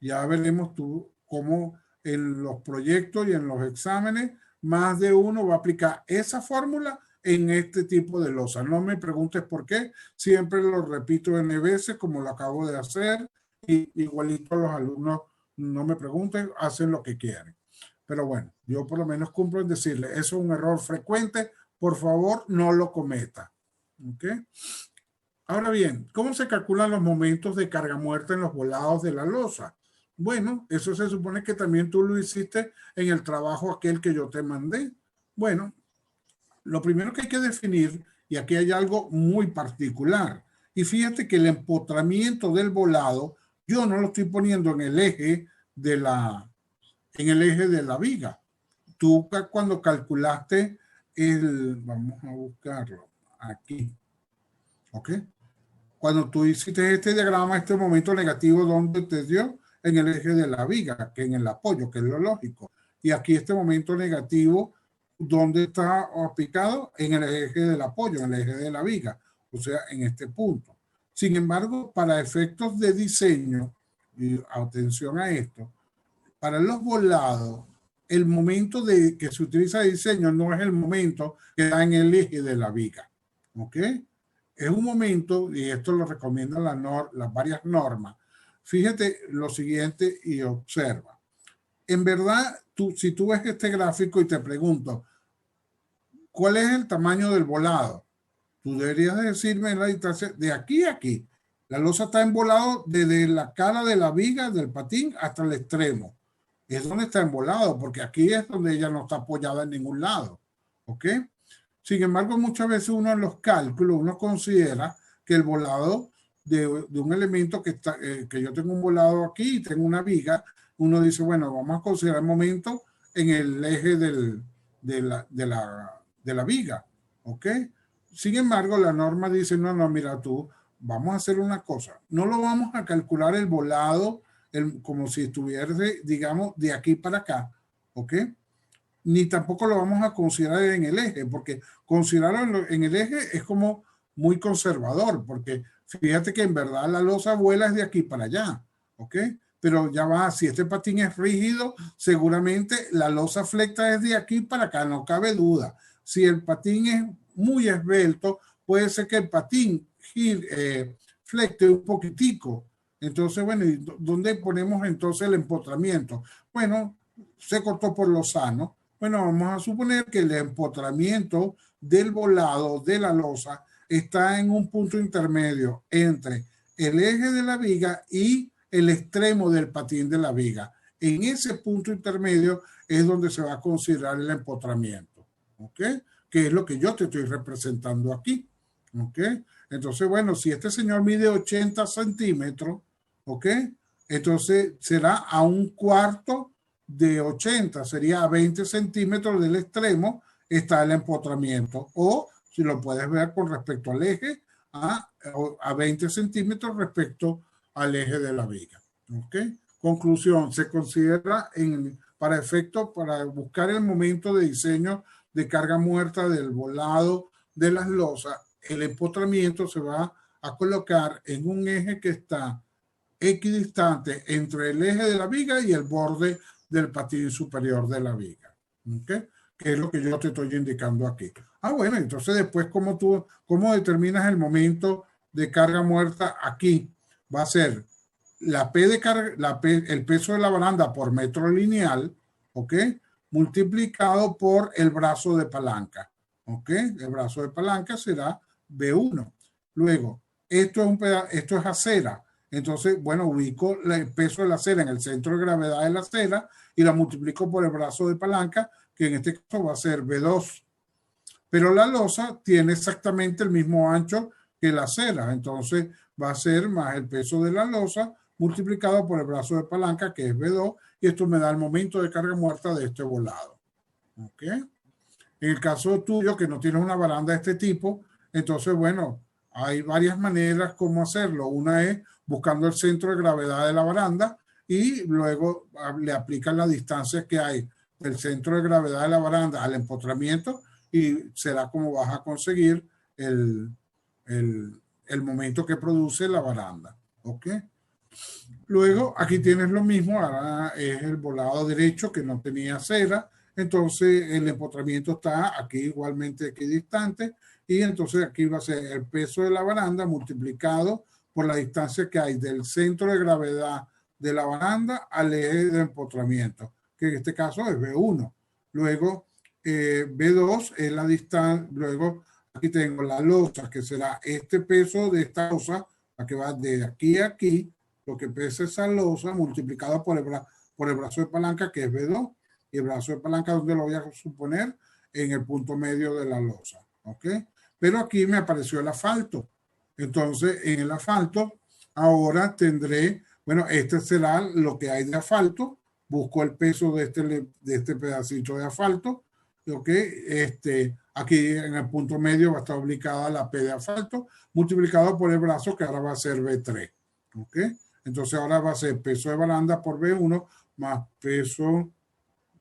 Ya veremos tú cómo en los proyectos y en los exámenes más de uno va a aplicar esa fórmula en este tipo de losa. No me preguntes por qué, siempre lo repito N veces como lo acabo de hacer, y igualito a los alumnos no me pregunten, hacen lo que quieren. Pero bueno, yo por lo menos cumplo en decirle, eso es un error frecuente, por favor no lo cometa. ¿Ok? Ahora bien, ¿cómo se calculan los momentos de carga muerta en los volados de la losa? Bueno, eso se supone que también tú lo hiciste en el trabajo aquel que yo te mandé. Bueno, lo primero que hay que definir, y aquí hay algo muy particular, y fíjate que el empotramiento del volado, yo no lo estoy poniendo en el eje de la viga. Tú cuando calculaste vamos a buscarlo aquí, ¿ok? Cuando tú hiciste este diagrama, este momento negativo, ¿dónde te dio? En el eje de la viga, que en el apoyo, que es lo lógico. Y aquí este momento negativo, ¿dónde está aplicado? En el eje del apoyo, en el eje de la viga, o sea, en este punto. Sin embargo, para efectos de diseño, y atención a esto, para los volados, el momento que se utiliza de diseño no es el momento que da en el eje de la viga, ¿ok? Es un momento, y esto lo recomiendan las varias normas. Fíjate lo siguiente y observa. En verdad, si tú ves este gráfico y te pregunto, ¿cuál es el tamaño del volado? Tú deberías decirme la distancia de aquí a aquí. La losa está en volado desde la cara de la viga del patín hasta el extremo. es donde está embolado, porque aquí es donde ella no está apoyada en ningún lado. ¿Ok? Sin embargo, muchas veces uno en los cálculos, uno considera que el volado de un elemento que yo tengo un volado aquí y tengo una viga, uno dice, bueno, vamos a considerar el momento en el eje de la viga. ¿Ok? Sin embargo, la norma dice, no, mira tú, vamos a hacer una cosa, no lo vamos a calcular el volado como si estuviese, digamos, de aquí para acá, ¿ok? Ni tampoco lo vamos a considerar en el eje, porque considerarlo en el eje es como muy conservador, porque fíjate que en verdad la losa vuela es de aquí para allá, ¿ok? Pero ya va, si este patín es rígido, seguramente la losa flecta es de aquí para acá, no cabe duda. Si el patín es muy esbelto, puede ser que el patín flecte un poquitico. Entonces, bueno, ¿y dónde ponemos entonces el empotramiento? Bueno, se cortó por lo sano. Bueno, vamos a suponer que el empotramiento del volado de la losa está en un punto intermedio entre el eje de la viga y el extremo del patín de la viga. En ese punto intermedio es donde se va a considerar el empotramiento, ¿ok? Que es lo que yo te estoy representando aquí, ¿ok? Entonces, bueno, si este señor mide 80 centímetros, ¿ok? Entonces será a un cuarto de 80, sería a 20 centímetros del extremo está el empotramiento, o si lo puedes ver con respecto al eje, a 20 centímetros respecto al eje de la viga. ¿Ok? Conclusión, se considera para buscar el momento de diseño de carga muerta del volado de las losas, el empotramiento se va a colocar en un eje que está equidistante entre el eje de la viga y el borde del patín superior de la viga. ¿Ok? Que es lo que yo te estoy indicando aquí. Bueno, entonces después, ¿cómo determinas el momento de carga muerta aquí? Va a ser la P de carga, el peso de la baranda por metro lineal, ¿ok? Multiplicado por el brazo de palanca, ¿ok? El brazo de palanca será B1. Luego, esto es acera. Entonces, bueno, ubico el peso de la acera en el centro de gravedad de la acera y la multiplico por el brazo de palanca, que en este caso va a ser B2. Pero la losa tiene exactamente el mismo ancho que la acera, entonces va a ser más el peso de la losa multiplicado por el brazo de palanca, que es B2, y esto me da el momento de carga muerta de este volado. ¿Ok? En el caso tuyo, que no tienes una baranda de este tipo, entonces, bueno, hay varias maneras como hacerlo. Una es buscando el centro de gravedad de la baranda y luego le aplican la distancia que hay del centro de gravedad de la baranda al empotramiento y será como vas a conseguir el momento que produce la baranda. ¿Ok? Luego, aquí tienes lo mismo, ahora es el volado derecho que no tenía cera, entonces el empotramiento está aquí igualmente equidistante y entonces aquí va a ser el peso de la baranda multiplicado por la distancia que hay del centro de gravedad de la baranda al eje de empotramiento, que en este caso es B1. Luego, B2 es la distancia, luego aquí tengo la losa, que será este peso de esta losa, la que va de aquí a aquí, lo que pesa esa losa multiplicado por el brazo de palanca, que es B2, y el brazo de palanca, ¿dónde lo voy a suponer? En el punto medio de la losa, ¿ok? Pero aquí me apareció el asfalto. Entonces, en el asfalto, ahora tendré, bueno, este será lo que hay de asfalto. Busco el peso de este pedacito de asfalto, ¿ok? Aquí en el punto medio va a estar ubicada la P de asfalto, multiplicado por el brazo, que ahora va a ser B3, ¿ok? Entonces ahora va a ser peso de baranda por B1 más peso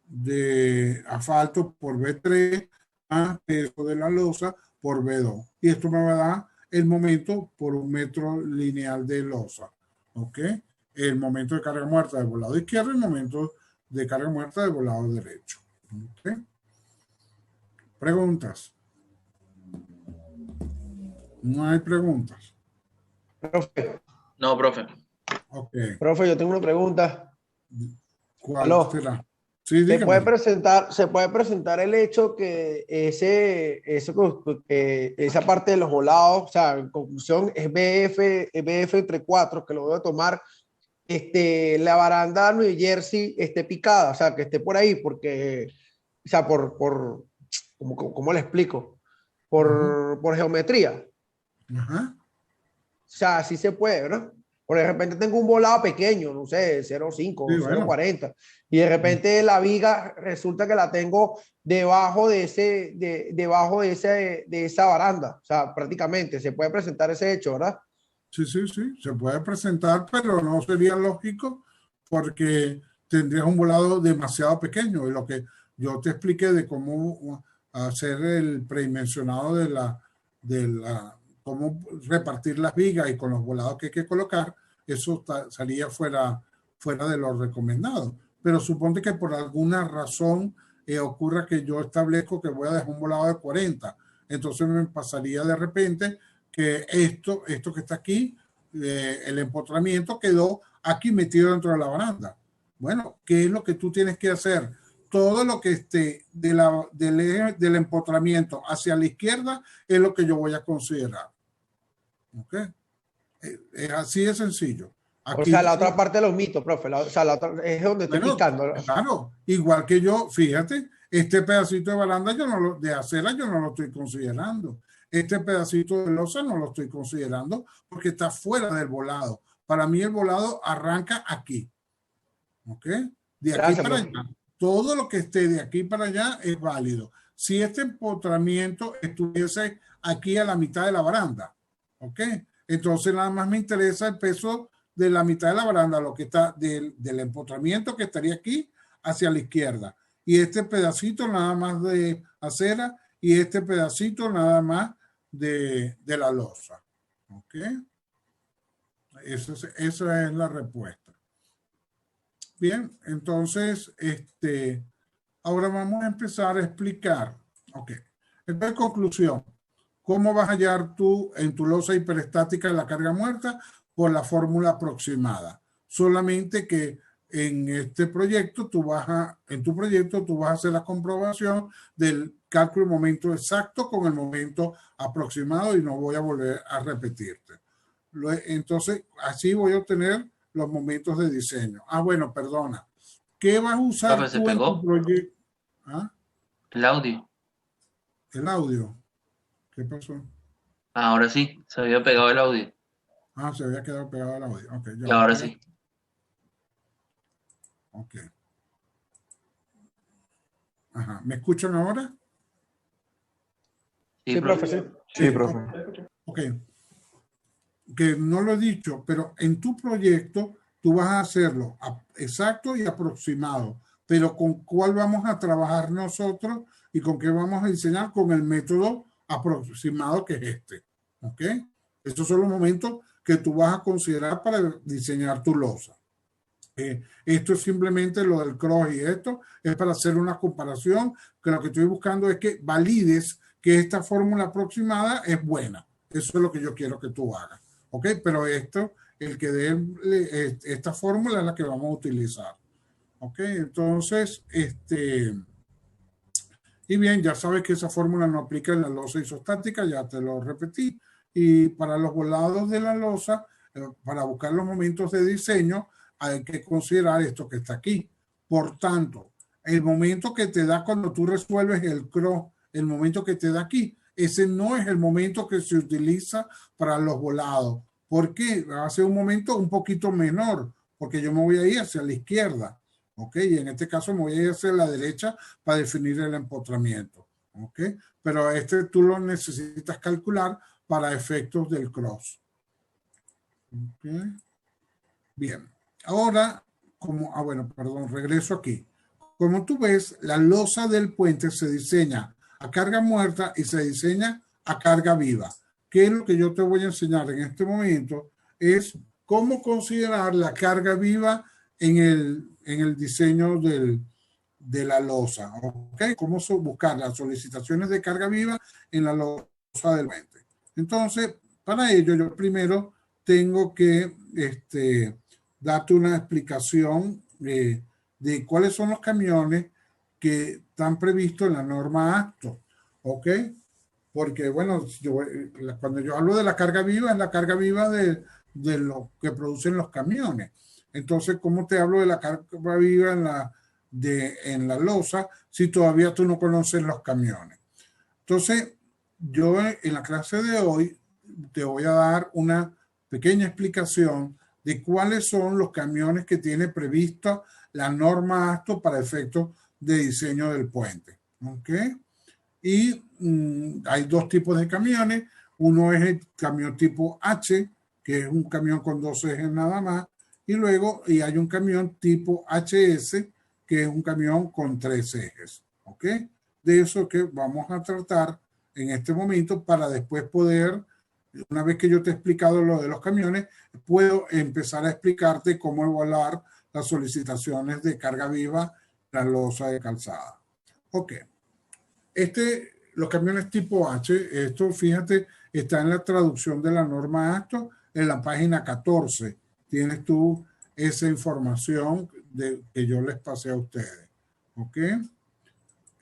de asfalto por B3 más peso de la losa por B2. Y esto me va a dar el momento por un metro lineal de losa. ¿Ok? El momento de carga muerta del volado izquierdo y el momento de carga muerta del volado derecho. ¿Ok? ¿Preguntas? No hay preguntas. Profe, No, profe. Ok. profe, yo tengo una pregunta. ¿Cuál Aló. será? Sí, Se puede dígame. presentar el hecho que esa parte de los volados, o sea, en conclusión, es BF entre 4, que lo voy a tomar la baranda New Jersey esté picada, o sea, que esté por ahí, porque, o sea, ¿cómo le explico? Por geometría. Ajá. O sea, sí se puede, ¿verdad? Por de repente tengo un volado pequeño, no sé, 0,5, Sí, bueno. 0,40. Y de repente la viga resulta que la tengo debajo de esa baranda. O sea, prácticamente se puede presentar ese hecho, ¿verdad? Sí, sí, sí, se puede presentar, pero no sería lógico porque tendrías un volado demasiado pequeño. Y lo que yo te expliqué de cómo hacer el predimensionado cómo repartir las vigas y con los volados que hay que colocar, eso salía fuera de lo recomendado. Pero suponte que por alguna razón ocurra que yo establezco que voy a dejar un volado de 40. Entonces me pasaría de repente que esto que está aquí, el empotramiento quedó aquí metido dentro de la baranda. Bueno, ¿qué es lo que tú tienes que hacer? Todo lo que esté del empotramiento hacia la izquierda es lo que yo voy a considerar. ¿Ok? Es así de sencillo. Aquí, o sea, la otra parte de los mitos, profe. O sea, la otra es donde estoy picando. Claro, igual que yo, fíjate, este pedacito de baranda de acera yo no lo estoy considerando. Este pedacito de losa no lo estoy considerando porque está fuera del volado. Para mí el volado arranca aquí. ¿Ok? De aquí Gracias, para profe. allá. Todo lo que esté de aquí para allá es válido. Si este empotramiento estuviese aquí a la mitad de la baranda, ¿ok? Entonces nada más me interesa el peso de la mitad de la baranda, lo que está del empotramiento que estaría aquí hacia la izquierda. Y este pedacito nada más de acera y este pedacito nada más de la losa. ¿Ok? Esa es la respuesta. Bien, entonces, ahora vamos a empezar a explicar. Ok. Entonces, conclusión. ¿Cómo vas a hallar tú en tu losa hiperestática la carga muerta? Por la fórmula aproximada. Solamente que en este proyecto, en tu proyecto, tú vas a hacer la comprobación del cálculo de momento exacto con el momento aproximado y no voy a volver a repetirte. Entonces, así voy a obtener los momentos de diseño. Ah, bueno, perdona. ¿Qué vas a usar Profe, se tú en tu pegó proyecto? ¿Ah? el audio. El audio. ¿Qué pasó? Ahora sí, se había pegado el audio. Ah, se había quedado pegado al audio. Ok, Y ahora sí. Ok. Ajá. ¿Me escuchan ahora? Sí, profe, sí. Sí, profe. Ok. Que no lo he dicho, pero en tu proyecto tú vas a hacerlo exacto y aproximado. Pero ¿con cuál vamos a trabajar nosotros y con qué vamos a diseñar? Con el método aproximado que es este. ¿Ok? Estos son los momentos que tú vas a considerar para diseñar tu losa. Esto es simplemente lo del cross y esto es para hacer una comparación, que lo que estoy buscando es que valides que esta fórmula aproximada es buena. Eso es lo que yo quiero que tú hagas. ¿Ok? Pero el que dé esta fórmula es la que vamos a utilizar. ¿Ok? Entonces, y bien, ya sabes que esa fórmula no aplica en la losa isostática, ya te lo repetí. Y para los volados de la losa, para buscar los momentos de diseño, hay que considerar esto que está aquí. Por tanto, el momento que te da cuando tú resuelves el cross, el momento que te da aquí, ese no es el momento que se utiliza para los volados. ¿Por qué? Va a ser un momento un poquito menor, porque yo me voy a ir hacia la izquierda. ¿Ok? Y en este caso me voy a ir hacia la derecha para definir el empotramiento. ¿Ok? Pero tú lo necesitas calcular para efectos del cross. ¿Ok? Bien. Ahora, bueno, perdón, regreso aquí. Como tú ves, la losa del puente se diseña a carga muerta y se diseña a carga viva. ¿Qué es lo que yo te voy a enseñar en este momento? Es cómo considerar la carga viva en el diseño de la losa. ¿Ok? Cómo buscar las solicitaciones de carga viva en la losa del puente. Entonces, para ello, yo primero tengo que darte una explicación de cuáles son los camiones que están previstos en la norma acto, ¿ok? Porque, bueno, cuando yo hablo de la carga viva, es la carga viva de de lo que producen los camiones. Entonces, ¿cómo te hablo de la carga viva en la losa si todavía tú no conoces los camiones? Entonces, yo en la clase de hoy te voy a dar una pequeña explicación de cuáles son los camiones que tiene previsto la norma ASTO para efectos de diseño del puente. ¿Ok? Y hay dos tipos de camiones. Uno es el camión tipo H, que es un camión con 2 ejes nada más, y luego hay un camión tipo HS, que es un camión con 3 ejes. ¿Ok? De eso que vamos a tratar en este momento para después poder, una vez que yo te he explicado lo de los camiones, puedo empezar a explicarte cómo evaluar las solicitaciones de carga viva en la losa de calzada. Ok. Los camiones tipo H, esto fíjate, está en la traducción de la norma ASTO en la página 14. Tienes tú esa información que yo les pasé a ustedes. ¿Ok?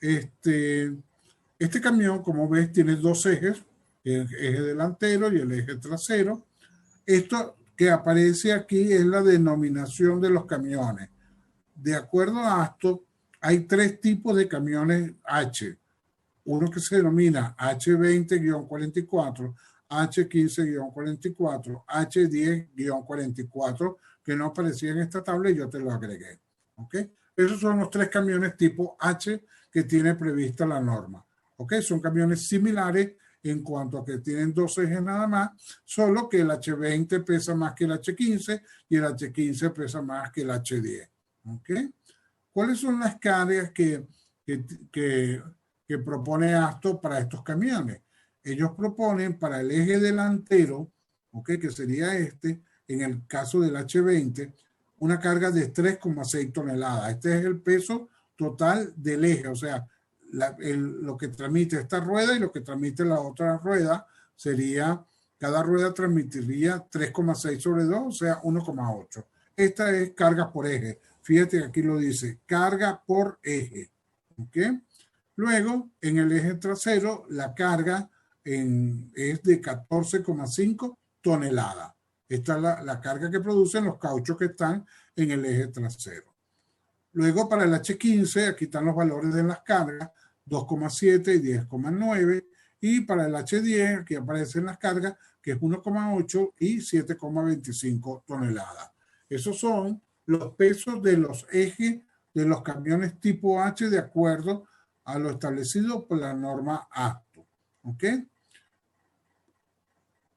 Este camión, como ves, tiene 2 ejes, el eje delantero y el eje trasero. Esto que aparece aquí es la denominación de los camiones. De acuerdo a ASTO, hay 3 tipos de camiones H. Uno que se denomina H20-44, H15-44, H10-44, que no aparecía en esta tabla y yo te lo agregué. ¿Ok? Esos son los 3 camiones tipo H que tiene prevista la norma. ¿Ok? Son camiones similares en cuanto a que tienen 2 ejes nada más, solo que el H20 pesa más que el H15 y el H15 pesa más que el H10. ¿Ok? ¿Cuáles son las cargas que propone ASTO para estos camiones? Ellos proponen para el eje delantero, ¿ok? Que sería en el caso del H20, una carga de 3,6 toneladas. Este es el peso total del eje, o sea, lo que transmite esta rueda y lo que transmite la otra rueda sería, cada rueda transmitiría 3,6 sobre 2, o sea, 1,8. Esta es carga por eje. Fíjate que aquí lo dice, carga por eje. ¿Ok? Luego, en el eje trasero, la carga es de 14,5 toneladas. Esta es la carga que producen los cauchos que están en el eje trasero. Luego, para el H15, aquí están los valores de las cargas, 2,7 y 10,9. Y para el H10, aquí aparecen las cargas, que es 1,8 y 7,25 toneladas. Esos son los pesos de los ejes de los camiones tipo H de acuerdo a lo establecido por la norma ASTO. ¿Ok?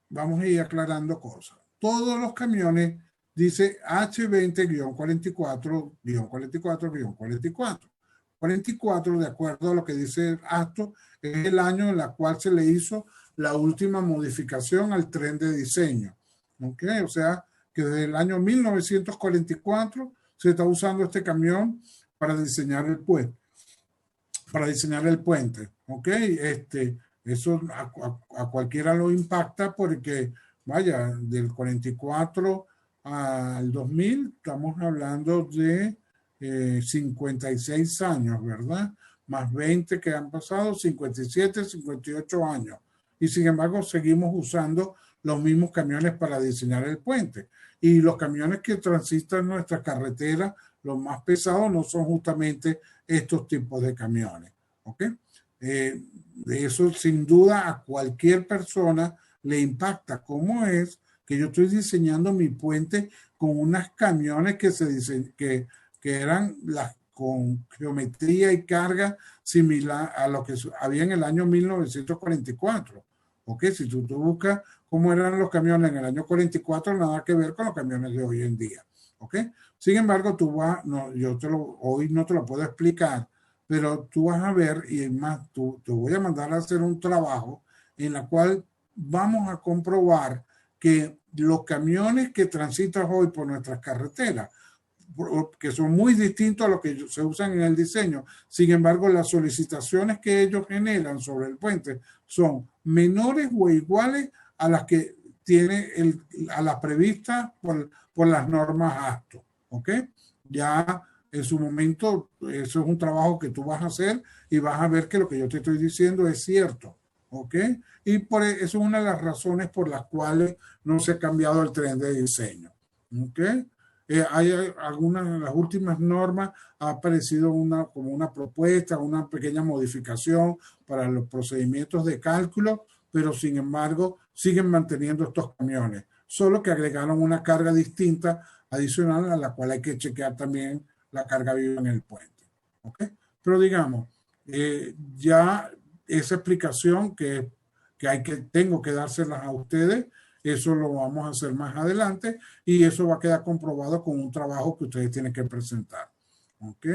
Vamos a ir aclarando cosas. Todos los camiones dice H20-44-44-44. 44, de acuerdo a lo que dice ASTO, es el año en el cual se le hizo la última modificación al tren de diseño. ¿Ok? O sea, que desde el año 1944 se está usando este camión para diseñar el puente. ¿Ok? Eso a cualquiera lo impacta porque, vaya, del 44 al 2000 estamos hablando de 56 años, ¿verdad? Más 20 que han pasado, 57, 58 años. Y sin embargo, seguimos usando los mismos camiones para diseñar el puente. Y los camiones que transitan nuestra carretera, los más pesados, no son justamente estos tipos de camiones. ¿Ok? De eso, sin duda, a cualquier persona le impacta. ¿Cómo es que yo estoy diseñando mi puente con unas camiones que eran con geometría y carga similar a lo que había en el año 1944? ¿Ok? Si tú buscas cómo eran los camiones en el año 44, nada que ver con los camiones de hoy en día. ¿Ok? Sin embargo, hoy no te lo puedo explicar, pero tú vas a ver, y es más, te voy a mandar a hacer un trabajo en la cual vamos a comprobar que los camiones que transitan hoy por nuestras carreteras, que son muy distintos a lo que se usan en el diseño, sin embargo, las solicitaciones que ellos generan sobre el puente son menores o iguales a las que tiene a las previstas por las normas ASTO. ¿Ok? Ya en su momento, eso es un trabajo que tú vas a hacer y vas a ver que lo que yo te estoy diciendo es cierto. ¿ok? Y eso es una de las razones por las cuales no se ha cambiado el tren de diseño, ¿ok? Hay algunas de las últimas normas, ha aparecido como una propuesta, una pequeña modificación para los procedimientos de cálculo, pero sin embargo siguen manteniendo estos camiones, solo que agregaron una carga distinta adicional a la cual hay que chequear también la carga viva en el puente, ¿ok? Pero digamos, ya esa explicación que tengo que dárselas a ustedes, eso lo vamos a hacer más adelante y eso va a quedar comprobado con un trabajo que ustedes tienen que presentar. ¿Ok?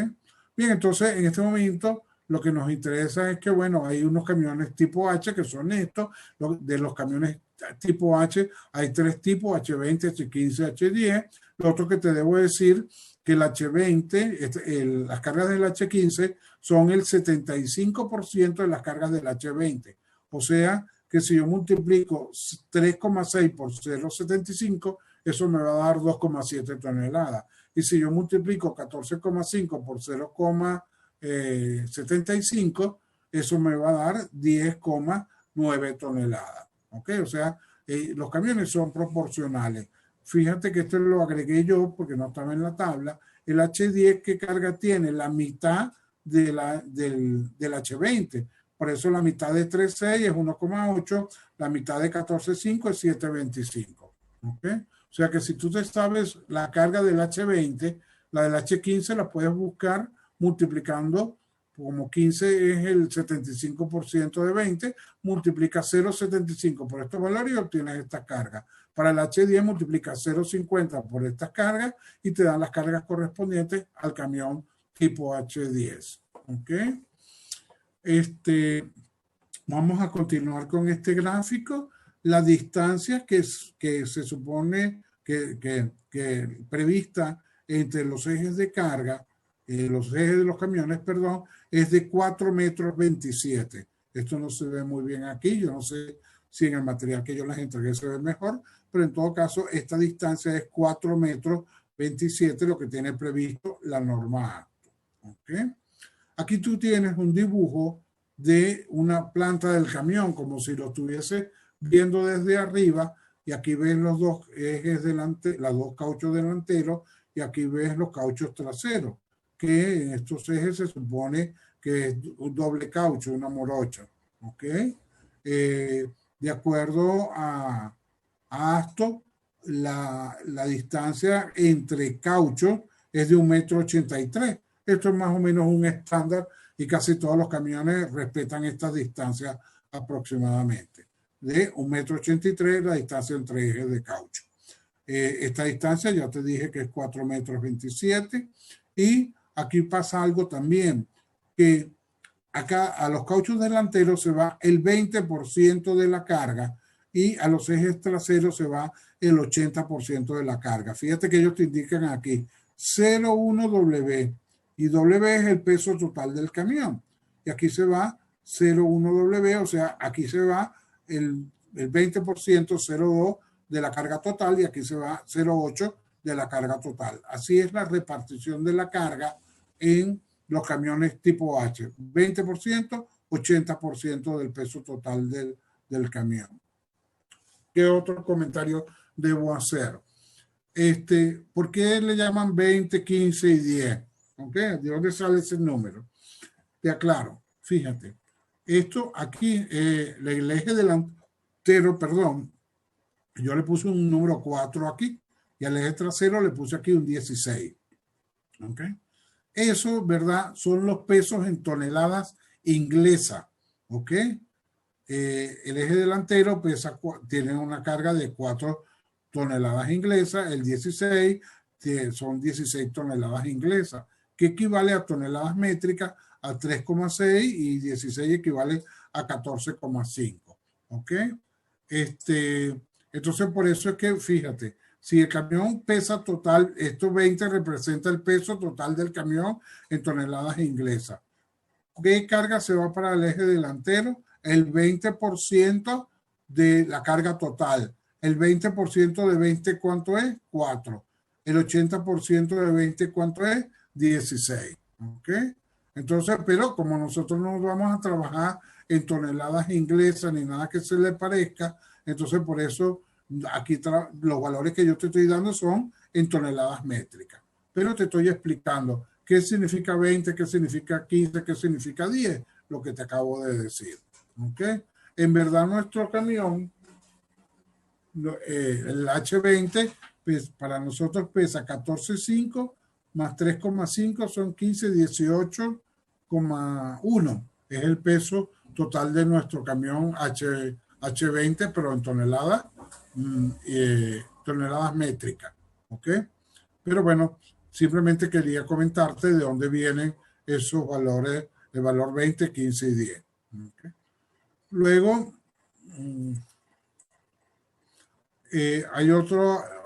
Bien, entonces en este momento lo que nos interesa es que, bueno, hay unos camiones tipo H que son estos. De los camiones tipo H hay 3 tipos, H20, H15, H10. Lo otro que te debo decir que el H20, las cargas del H15 son el 75% de las cargas del H20. O sea, que si yo multiplico 3,6 por 0,75, eso me va a dar 2,7 toneladas. Y si yo multiplico 14,5 por 0,75, eso me va a dar 10,9 toneladas. ¿Ok? O sea, los camiones son proporcionales. Fíjate que esto lo agregué yo porque no estaba en la tabla. El H10, ¿qué carga tiene? La mitad del H20. Por eso la mitad de 3,6 es 1,8, la mitad de 14,5 es 7,25. ¿Ok? O sea que si tú te sabes la carga del H20, la del H15 la puedes buscar multiplicando, como 15 es el 75% de 20, multiplica 0,75 por estos valores y obtienes esta carga. Para el H10 multiplica 0,50 por estas cargas y te dan las cargas correspondientes al camión tipo H10. ¿Ok? Vamos a continuar con este gráfico. La distancia que se supone que prevista entre los ejes de carga, los ejes de los camiones, perdón, es de 4,27 metros. Esto no se ve muy bien aquí. Yo no sé si en el material que yo les entregué se ve mejor, pero en todo caso esta distancia es 4,27 metros, lo que tiene previsto la norma A. ¿Ok? Aquí tú tienes un dibujo de una planta del camión, como si lo estuviese viendo desde arriba, y aquí ves los dos ejes delanteros, los dos cauchos delanteros, y aquí ves los cauchos traseros, que en estos ejes se supone que es un doble caucho, una morocha. ¿Ok? De acuerdo a esto, la distancia entre cauchos es de 1,83 metros. Esto es más o menos un estándar y casi todos los camiones respetan estas distancias aproximadamente. De 1,83 metros la distancia entre ejes de caucho. Esta distancia ya te dije que es 4,27 metros. Y aquí pasa algo también, que acá a los cauchos delanteros se va el 20% de la carga y a los ejes traseros se va el 80% de la carga. Fíjate que ellos te indican aquí 0,1W. Y W es el peso total del camión. Y aquí se va 0,1W, o sea, aquí se va el 20%, 0,2 de la carga total y aquí se va 0,8 de la carga total. Así es la repartición de la carga en los camiones tipo H. 20%, 80% del peso total del camión. ¿Qué otro comentario debo hacer? ¿Por qué le llaman 20, 15 y 10? ¿Okay? ¿De dónde sale ese número? Te aclaro, fíjate. Esto aquí, el eje delantero, perdón, yo le puse un número 4 aquí y al eje trasero le puse aquí un 16. ¿Ok? Eso, ¿verdad? Son los pesos en toneladas inglesas. ¿Ok? El eje delantero tiene una carga de 4 toneladas inglesas, el 16 son 16 toneladas inglesas, que equivale a toneladas métricas a 3,6 y 16 equivale a 14,5. ¿Ok? Entonces, por eso es que, fíjate, si el camión pesa total, estos 20 representa el peso total del camión en toneladas inglesas. ¿Qué carga se va para el eje delantero? El 20% de la carga total. El 20% de 20, ¿cuánto es? 4. El 80% de 20, ¿cuánto es? 16. ¿Ok? Entonces, pero como nosotros no vamos a trabajar en toneladas inglesas ni nada que se le parezca. Entonces, por eso aquí los valores que yo te estoy dando son en toneladas métricas. Pero te estoy explicando qué significa 20, qué significa 15, qué significa 10, lo que te acabo de decir. ¿Ok? En verdad, nuestro camión, el H20, pues, para nosotros pesa 14,5 más 3,5 son 15, 18,1. Es el peso total de nuestro camión H20, pero en toneladas, toneladas métricas. ¿Ok? Pero bueno, simplemente quería comentarte de dónde vienen esos valores, el valor 20, 15 y 10. ¿Ok? Luego, hay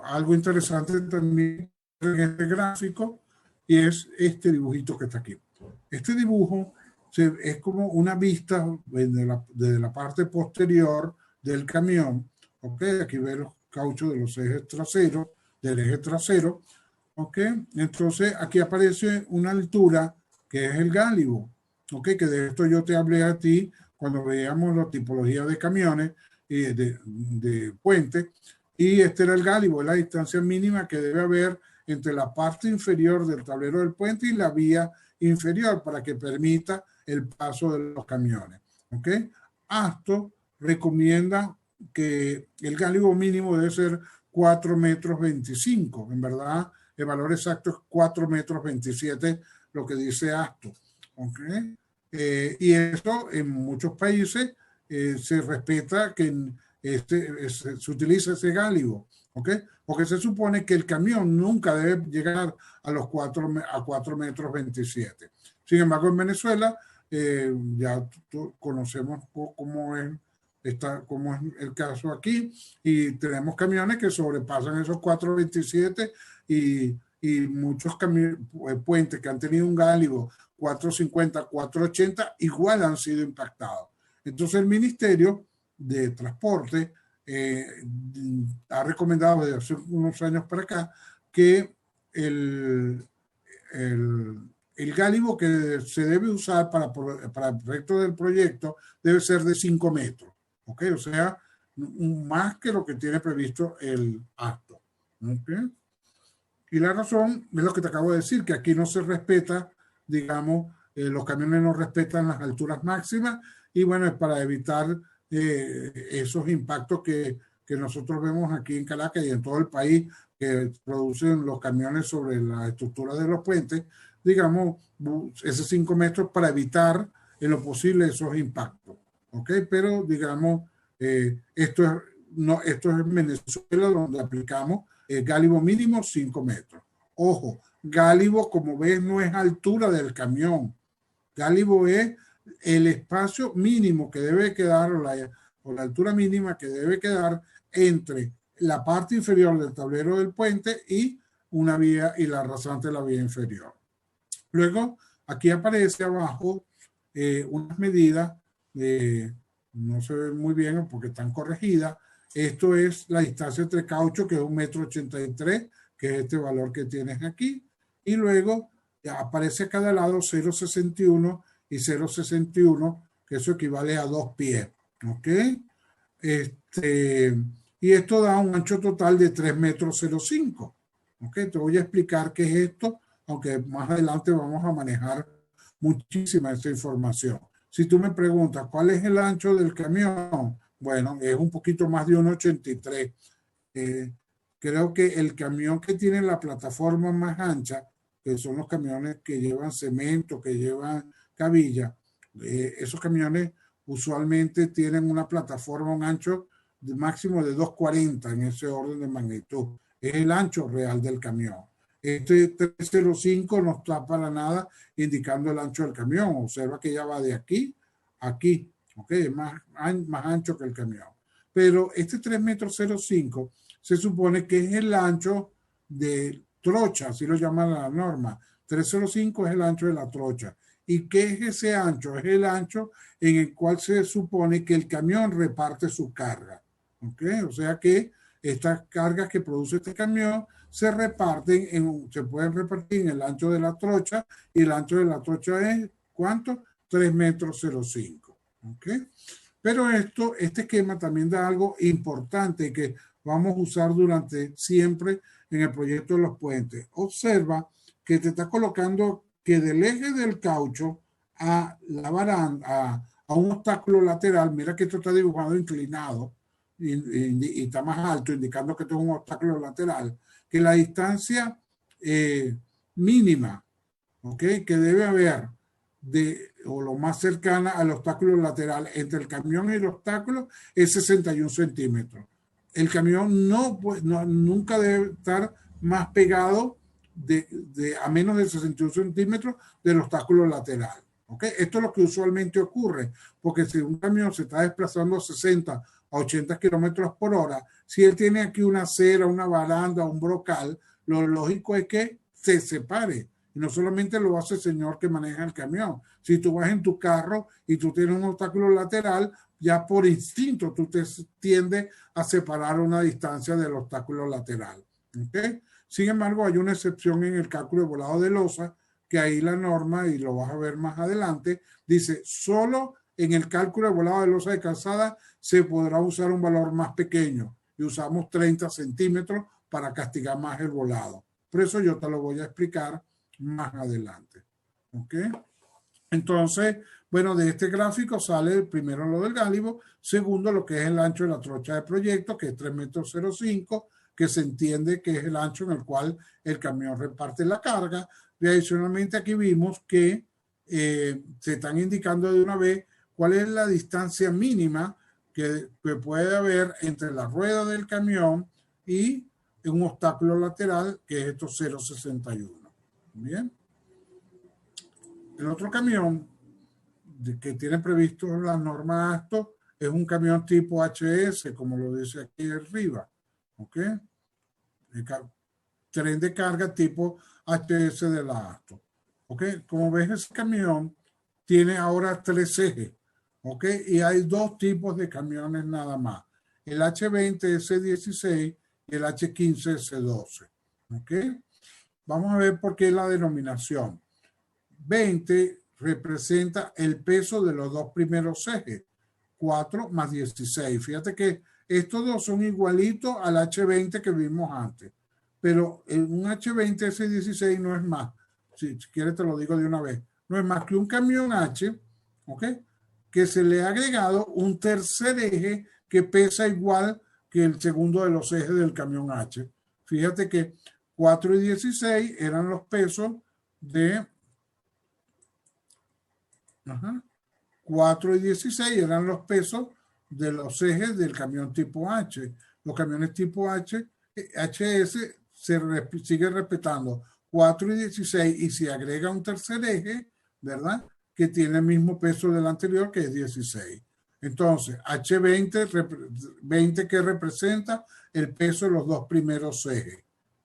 algo interesante también en este gráfico, y es este dibujito que está aquí. Este dibujo es como una vista desde la parte posterior del camión. ¿Ok? Aquí ve los cauchos de los ejes traseros, del eje trasero. ¿Ok? Entonces aquí aparece una altura que es el gálibo. ¿Ok? Que de esto yo te hablé a ti cuando veíamos la tipología de camiones y de puentes. Y este era el gálibo, la distancia mínima que debe haber entre la parte inferior del tablero del puente y la vía inferior para que permita el paso de los camiones. ¿Ok? ASTO recomienda que el gálibo mínimo debe ser 4,25 metros. En verdad, el valor exacto es 4,27 metros, lo que dice ASTO. ¿Ok? Y eso en muchos países se respeta que se utiliza ese gálibo, ¿ok? Porque se supone que el camión nunca debe llegar a los 4,27 metros. Sin embargo, en Venezuela ya conocemos cómo es el caso aquí, y tenemos camiones que sobrepasan esos 4,27 y muchos puentes que han tenido un gálibo 4,50, 4,80 igual han sido impactados. Entonces el Ministerio de Transporte ha recomendado desde hace unos años para acá que el gálibo que se debe usar para el proyecto del proyecto debe ser de 5 metros. ¿Ok? O sea, más que lo que tiene previsto el acto. ¿Ok? Y la razón es lo que te acabo de decir, que aquí no se respeta, digamos, los camiones no respetan las alturas máximas, y bueno, es para evitar esos impactos que nosotros vemos aquí en Caracas y en todo el país, que producen los camiones sobre la estructura de los puentes, digamos, esos 5 metros para evitar en lo posible esos impactos. ¿Ok? Pero, digamos, esto es en Venezuela donde aplicamos gálibo mínimo 5 metros. Ojo, gálibo, como ves, no es altura del camión. Gálibo es el espacio mínimo que debe quedar, o la altura mínima que debe quedar entre la parte inferior del tablero del puente y una vía y la rasante de la vía inferior. Luego, aquí aparece abajo unas medidas, no se ven muy bien porque están corregidas. Esto es la distancia entre caucho, que es 1,83 metros, que es este valor que tienes aquí. Y luego aparece a cada lado 0,61 y 0,61, que eso equivale a 2 pies. ¿Ok? Y esto da un ancho total de 3,05 metros. ¿Ok? Te voy a explicar qué es esto, aunque más adelante vamos a manejar muchísima esta información. Si tú me preguntas cuál es el ancho del camión, bueno, es un poquito más de 1,83. Creo que el camión que tiene la plataforma más ancha, que son los camiones que llevan cemento, que llevan cabilla, esos camiones usualmente tienen una plataforma, un ancho máximo de 2,40 en ese orden de magnitud. Es el ancho real del camión. Este 305 no está para nada indicando el ancho del camión. Observa que ya va de aquí a aquí. ¿Ok? Es más ancho que el camión. Pero este 3,05 metros se supone que es el ancho de trocha, así lo llama la norma. 305 es el ancho de la trocha. ¿Y qué es ese ancho? Es el ancho en el cual se supone que el camión reparte su carga. ¿Ok? O sea que estas cargas que produce este camión se pueden repartir en el ancho de la trocha, y el ancho de la trocha es, ¿cuánto? 3,05 metros. ¿Ok? Pero este esquema también da algo importante que vamos a usar durante siempre en el proyecto de los puentes. Observa que te está colocando que del eje del caucho a la baranda, a un obstáculo lateral, mira que esto está dibujado inclinado y está más alto, indicando que esto es un obstáculo lateral, que la distancia mínima, ¿ok?, que debe haber o lo más cercana al obstáculo lateral entre el camión y el obstáculo es 61 centímetros. El camión nunca debe estar más pegado a menos de 61 centímetros del obstáculo lateral. ¿Okay? Esto es lo que usualmente ocurre, porque si un camión se está desplazando a 60 a 80 kilómetros por hora, si él tiene aquí una acera, una baranda, un brocal, lo lógico es que se separe. Y no solamente lo hace el señor que maneja el camión. Si tú vas en tu carro y tú tienes un obstáculo lateral, ya por instinto tú te tiendes a separar una distancia del obstáculo lateral. ¿Okay? Sin embargo, hay una excepción en el cálculo de volado de losa, que ahí la norma, y lo vas a ver más adelante, dice solo en el cálculo de volado de losa de calzada se podrá usar un valor más pequeño y usamos 30 centímetros para castigar más el volado. Por eso yo te lo voy a explicar más adelante. ¿Ok? Entonces, bueno, de este gráfico sale primero lo del gálibo, segundo lo que es el ancho de la trocha de proyecto, que es 3,05 metros, que se entiende que es el ancho en el cual el camión reparte la carga. Y adicionalmente aquí vimos que se están indicando de una vez cuál es la distancia mínima que puede haber entre la rueda del camión y un obstáculo lateral, que es estos 0,61. Bien. El otro camión que tiene previsto la norma ASTO es un camión tipo HS, como lo dice aquí arriba. ¿Ok? El tren de carga tipo HS de la ASTO. ¿Ok? Como ves, ese camión tiene ahora 3 ejes. ¿Ok? Y hay 2 tipos de camiones nada más. El H20 S16 y el H15 S12. ¿Ok? Vamos a ver por qué la denominación. 20 representa el peso de los 2 primeros ejes. 4 más 16. Fíjate que estos dos son igualitos al H20 que vimos antes. Pero un H20 S16 no es más. Si quieres te lo digo de una vez. No es más que un camión H, ¿ok?, que se le ha agregado un tercer eje que pesa igual que el segundo de los ejes del camión H. Fíjate que 4 y 16 eran los pesos de... 4 y 16 eran los pesos de los ejes del camión tipo H. Los camiones tipo HS sigue respetando 4 y 16 y se agrega un tercer eje, ¿verdad?, que tiene el mismo peso del anterior, que es 16. Entonces, H20 que representa el peso de los 2 primeros ejes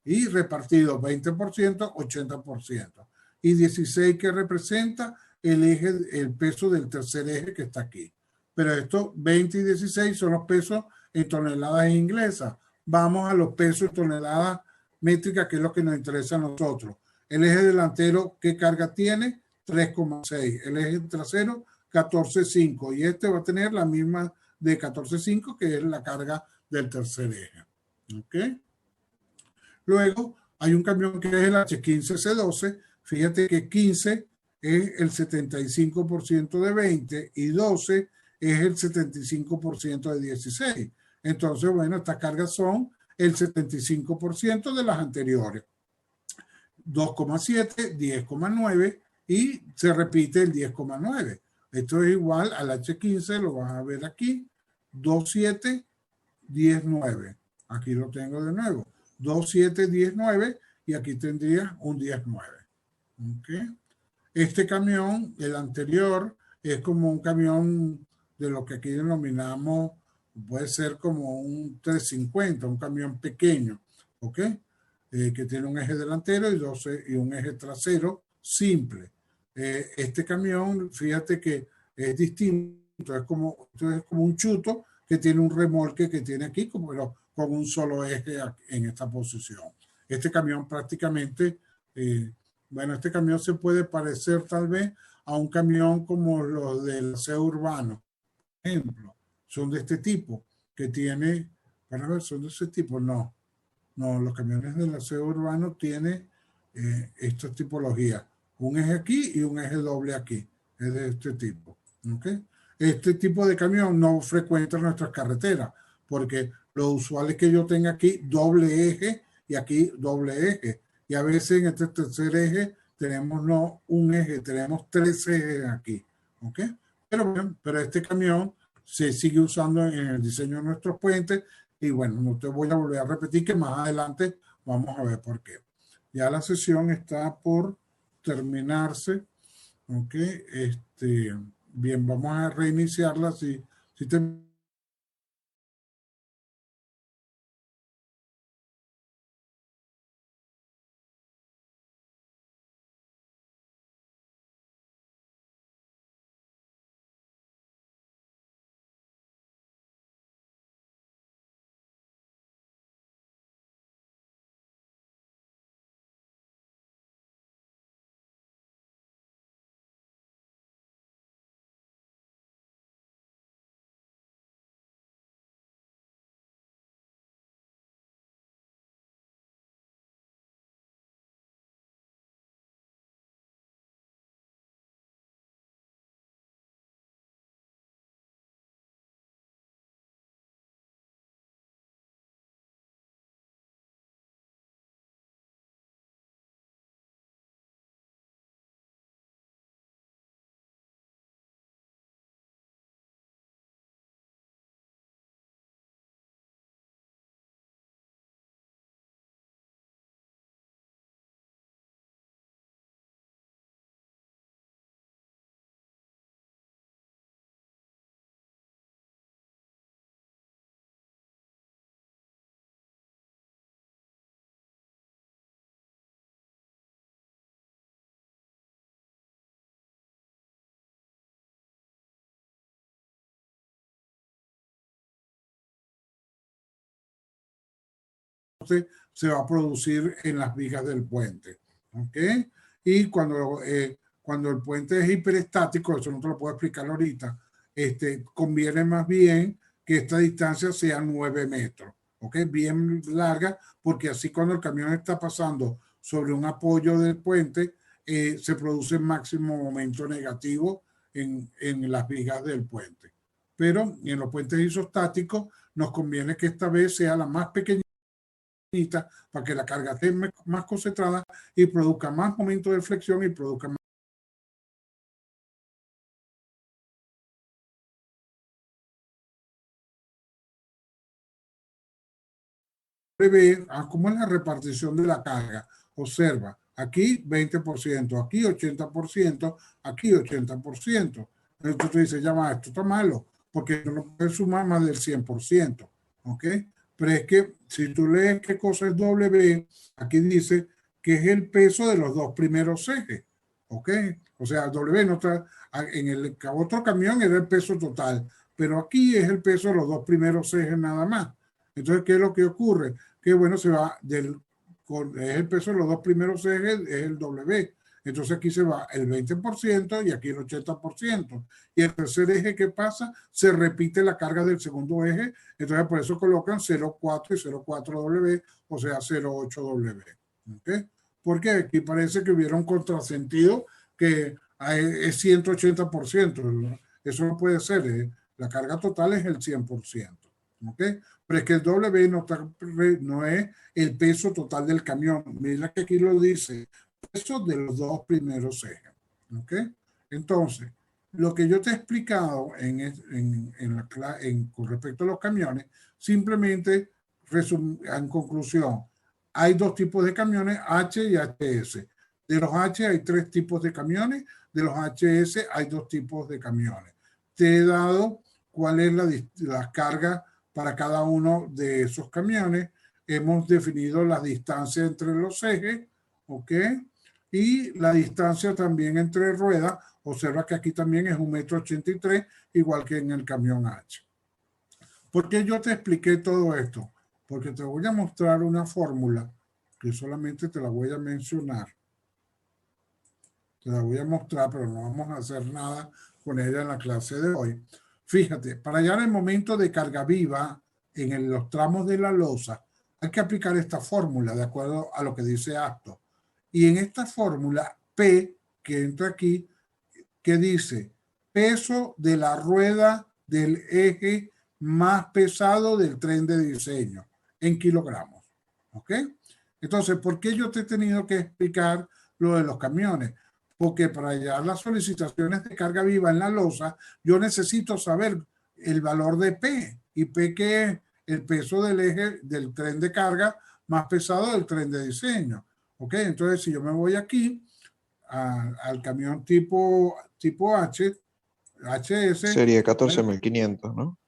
y repartido 20%, 80%. Y 16 que representa el peso del tercer eje que está aquí. Pero estos 20 y 16 son los pesos en toneladas inglesas. Vamos a los pesos en toneladas métricas, que es lo que nos interesa a nosotros. El eje delantero, ¿qué carga tiene? 3,6. El eje trasero, 14,5. Y este va a tener la misma de 14,5, que es la carga del tercer eje. ¿Ok? Luego, hay un camión que es el H15C12. Fíjate que 15 es el 75% de 20 y 12 es el 75% de 16. Entonces, bueno, estas cargas son el 75% de las anteriores. 2,7, 10,9 y se repite el 10,9. Esto es igual al H15, lo vas a ver aquí, 2,7, 10,9. Aquí lo tengo de nuevo, 2,7, 10,9 y aquí tendría un 10,9. ¿Okay? Este camión, el anterior, es como un camión de lo que aquí denominamos, puede ser como un 350, un camión pequeño, ¿ok? Que tiene un eje delantero y un eje trasero simple. Este camión, fíjate que es distinto, es como un chuto que tiene un remolque que tiene aquí, pero con un solo eje en esta posición. Este camión prácticamente... bueno, este camión se puede parecer tal vez a un camión como los del aseo urbano, ejemplo, son de este tipo, que tiene, para ver, son de ese tipo, no, los camiones del aseo urbano tienen estas tipologías, un eje aquí y un eje doble aquí, es de este tipo, ¿ok? Este tipo de camión no frecuenta nuestras carreteras, porque lo usual es que yo tenga aquí doble eje y aquí doble eje, y a veces en este tercer eje tenemos no un eje, tenemos 3 ejes aquí, ¿ok? Pero bueno, pero este camión se sigue usando en el diseño de nuestros puentes y bueno, no te voy a volver a repetir que más adelante vamos a ver por qué. Ya la sesión está por terminarse, ¿ok? Bien, vamos a reiniciarla si te... se va a producir en las vigas del puente, ¿ok? Y cuando el puente es hiperestático, eso no te lo puedo explicar ahorita, conviene más bien que esta distancia sea 9 metros, ¿ok? Bien larga, porque así cuando el camión está pasando sobre un apoyo del puente, se produce máximo momento negativo en las vigas del puente. Pero en los puentes isostáticos nos conviene que esta vez sea la más pequeña para que la carga esté más concentrada y produzca más momento de flexión y produzca más. ¿Cómo es la repartición de la carga? Observa, aquí 20%, aquí 80%, aquí 80%. Entonces tú dices, ya va, esto está malo, porque no lo puedes sumar más del 100%, ¿ok? Pero es que si tú lees qué cosa es W, aquí dice que es el peso de los dos primeros ejes, ¿ok? O sea, W no está, en el otro camión era el peso total, pero aquí es el peso de los dos primeros ejes nada más. Entonces, ¿qué es lo que ocurre? Que bueno, es el peso de los dos primeros ejes, es el W. Entonces aquí se va el 20% y aquí el 80%. Y el tercer eje, ¿qué pasa? Se repite la carga del segundo eje. Entonces por eso colocan 0,4 y 0,4W, o sea 0,8W. ¿Okay? Porque aquí parece que hubiera un contrasentido que es 180%. Eso no puede ser. La carga total es el 100%. ¿Okay? Pero es que el W no es el peso total del camión. Mira que aquí lo dice, peso de los dos primeros ejes. ¿Ok? Entonces, lo que yo te he explicado con respecto a los camiones, simplemente, en conclusión, hay dos tipos de camiones, H y HS. De los H hay 3 tipos de camiones, de los HS hay 2 tipos de camiones. Te he dado cuál es la carga para cada uno de esos camiones. Hemos definido la distancia entre los ejes, ¿ok? Y la distancia también entre ruedas. Observa que aquí también es 1,83 m, igual que en el camión H. ¿Por qué yo te expliqué todo esto? Porque te voy a mostrar una fórmula que solamente te la voy a mencionar. Te la voy a mostrar, pero no vamos a hacer nada con ella en la clase de hoy. Fíjate, para hallar el momento de carga viva en los tramos de la losa, hay que aplicar esta fórmula de acuerdo a lo que dice Acto. Y en esta fórmula, P, que entra aquí, que dice peso de la rueda del eje más pesado del tren de diseño en kilogramos. ¿Ok? Entonces, ¿por qué yo te he tenido que explicar lo de los camiones? Porque para hallar las solicitaciones de carga viva en la losa, yo necesito saber el valor de P. Y P que es el peso del eje del tren de carga más pesado del tren de diseño. ¿Ok? Entonces, si yo me voy aquí al camión tipo H, HS. Sería 14.500, ¿no?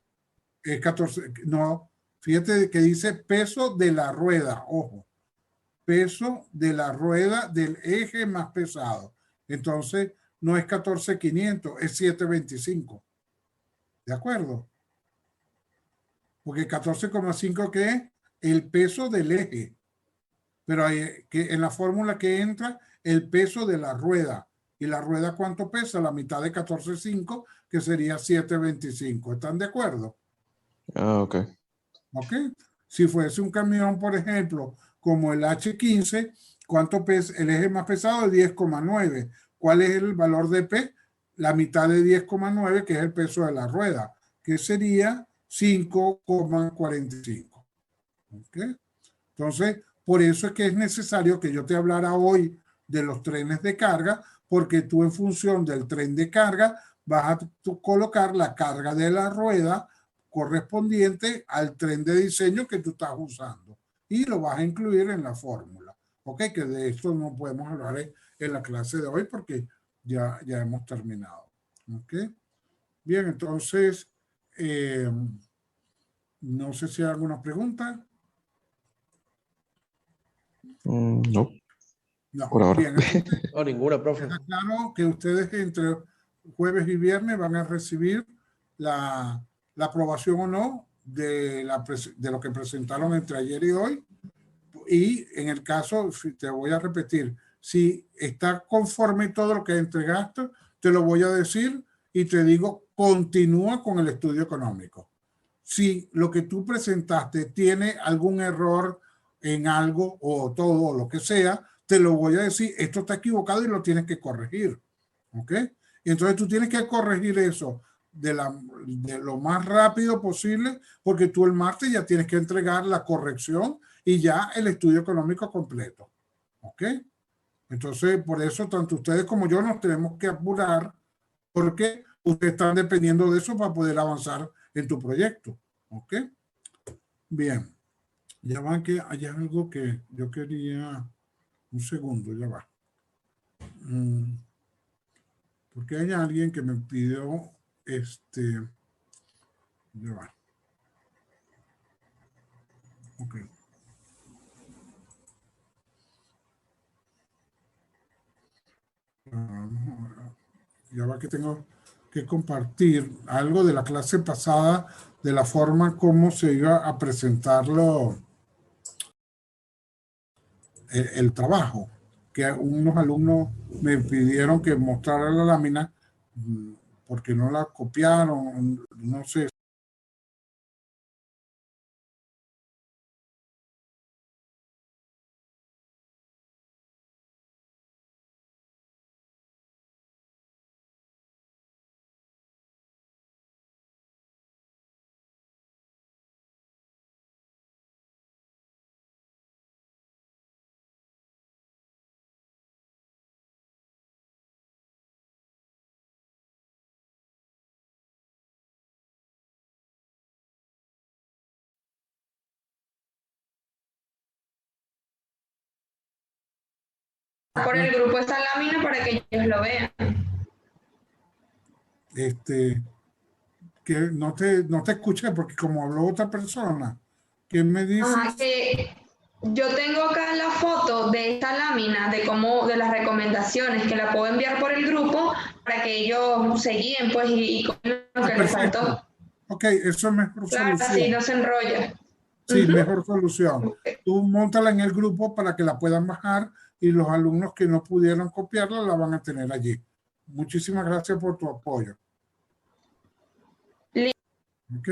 Es 14, no, fíjate que dice peso de la rueda, ojo, peso de la rueda del eje más pesado. Entonces, no es 14.500, es 7.25. ¿De acuerdo? Porque 14,5 que es el peso del eje. Pero hay, que en la fórmula que entra, el peso de la rueda. ¿Y la rueda cuánto pesa? La mitad de 14.5, que sería 7.25. ¿Están de acuerdo? Ah, ok. ¿Ok? Si fuese un camión, por ejemplo, como el H15, ¿cuánto pesa? El eje más pesado es 10,9. ¿Cuál es el valor de P? La mitad de 10,9, que es el peso de la rueda, que sería 5,45. ¿Ok? Entonces, por eso es que es necesario que yo te hablara hoy de los trenes de carga, porque tú en función del tren de carga vas a colocar la carga de la rueda correspondiente al tren de diseño que tú estás usando y lo vas a incluir en la fórmula. Ok, que de esto no podemos hablar en la clase de hoy porque ya hemos terminado. Ok, bien, entonces, no sé si hay alguna pregunta. No, No, por ahora. bien, entonces, No, ninguna, profe. está claro que ustedes entre jueves y viernes van a recibir la aprobación o no de lo que presentaron entre ayer y hoy. Y en el caso, te voy a repetir, si está conforme todo lo que entregaste, te lo voy a decir y te digo, continúa con el estudio económico. Si lo que tú presentaste tiene algún error en algo o todo o lo que sea, te lo voy a decir, esto está equivocado y lo tienes que corregir. ¿Ok? Y entonces tú tienes que corregir eso de lo más rápido posible, porque tú el martes ya tienes que entregar la corrección y ya el estudio económico completo. ¿Ok? Entonces, por eso, tanto ustedes como yo nos tenemos que apurar, porque ustedes están dependiendo de eso para poder avanzar en tu proyecto. ¿Ok? Bien. Ya van que hay algo que yo quería... Un segundo, ya va. Porque hay alguien que me pidió ya va. Ok. Ya va que tengo que compartir algo de la clase pasada, de la forma como se iba a presentarlo el trabajo, que unos alumnos me pidieron que mostrara la lámina porque no la copiaron, no sé. Por el grupo esta lámina para que ellos lo vean. Que no te escuché porque como habló otra persona, ¿quién me dice? Que yo tengo acá la foto de esta lámina, de las recomendaciones, que la puedo enviar por el grupo para que ellos se guíen, pues, y con lo que les faltó. Ok, eso es mejor claro, solución. así no se enrolla. Sí, mejor solución. Tú móntala en el grupo para que la puedan bajar y los alumnos que no pudieron copiarla la van a tener allí. Muchísimas gracias por tu apoyo. ¿Ok?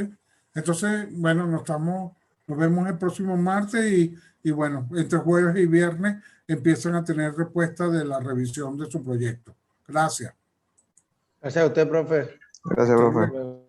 Entonces, bueno, nos vemos el próximo martes y bueno, entre jueves y viernes empiezan a tener respuesta de la revisión de su proyecto. Gracias. Gracias a usted, profe. Gracias, Hasta profe. luego.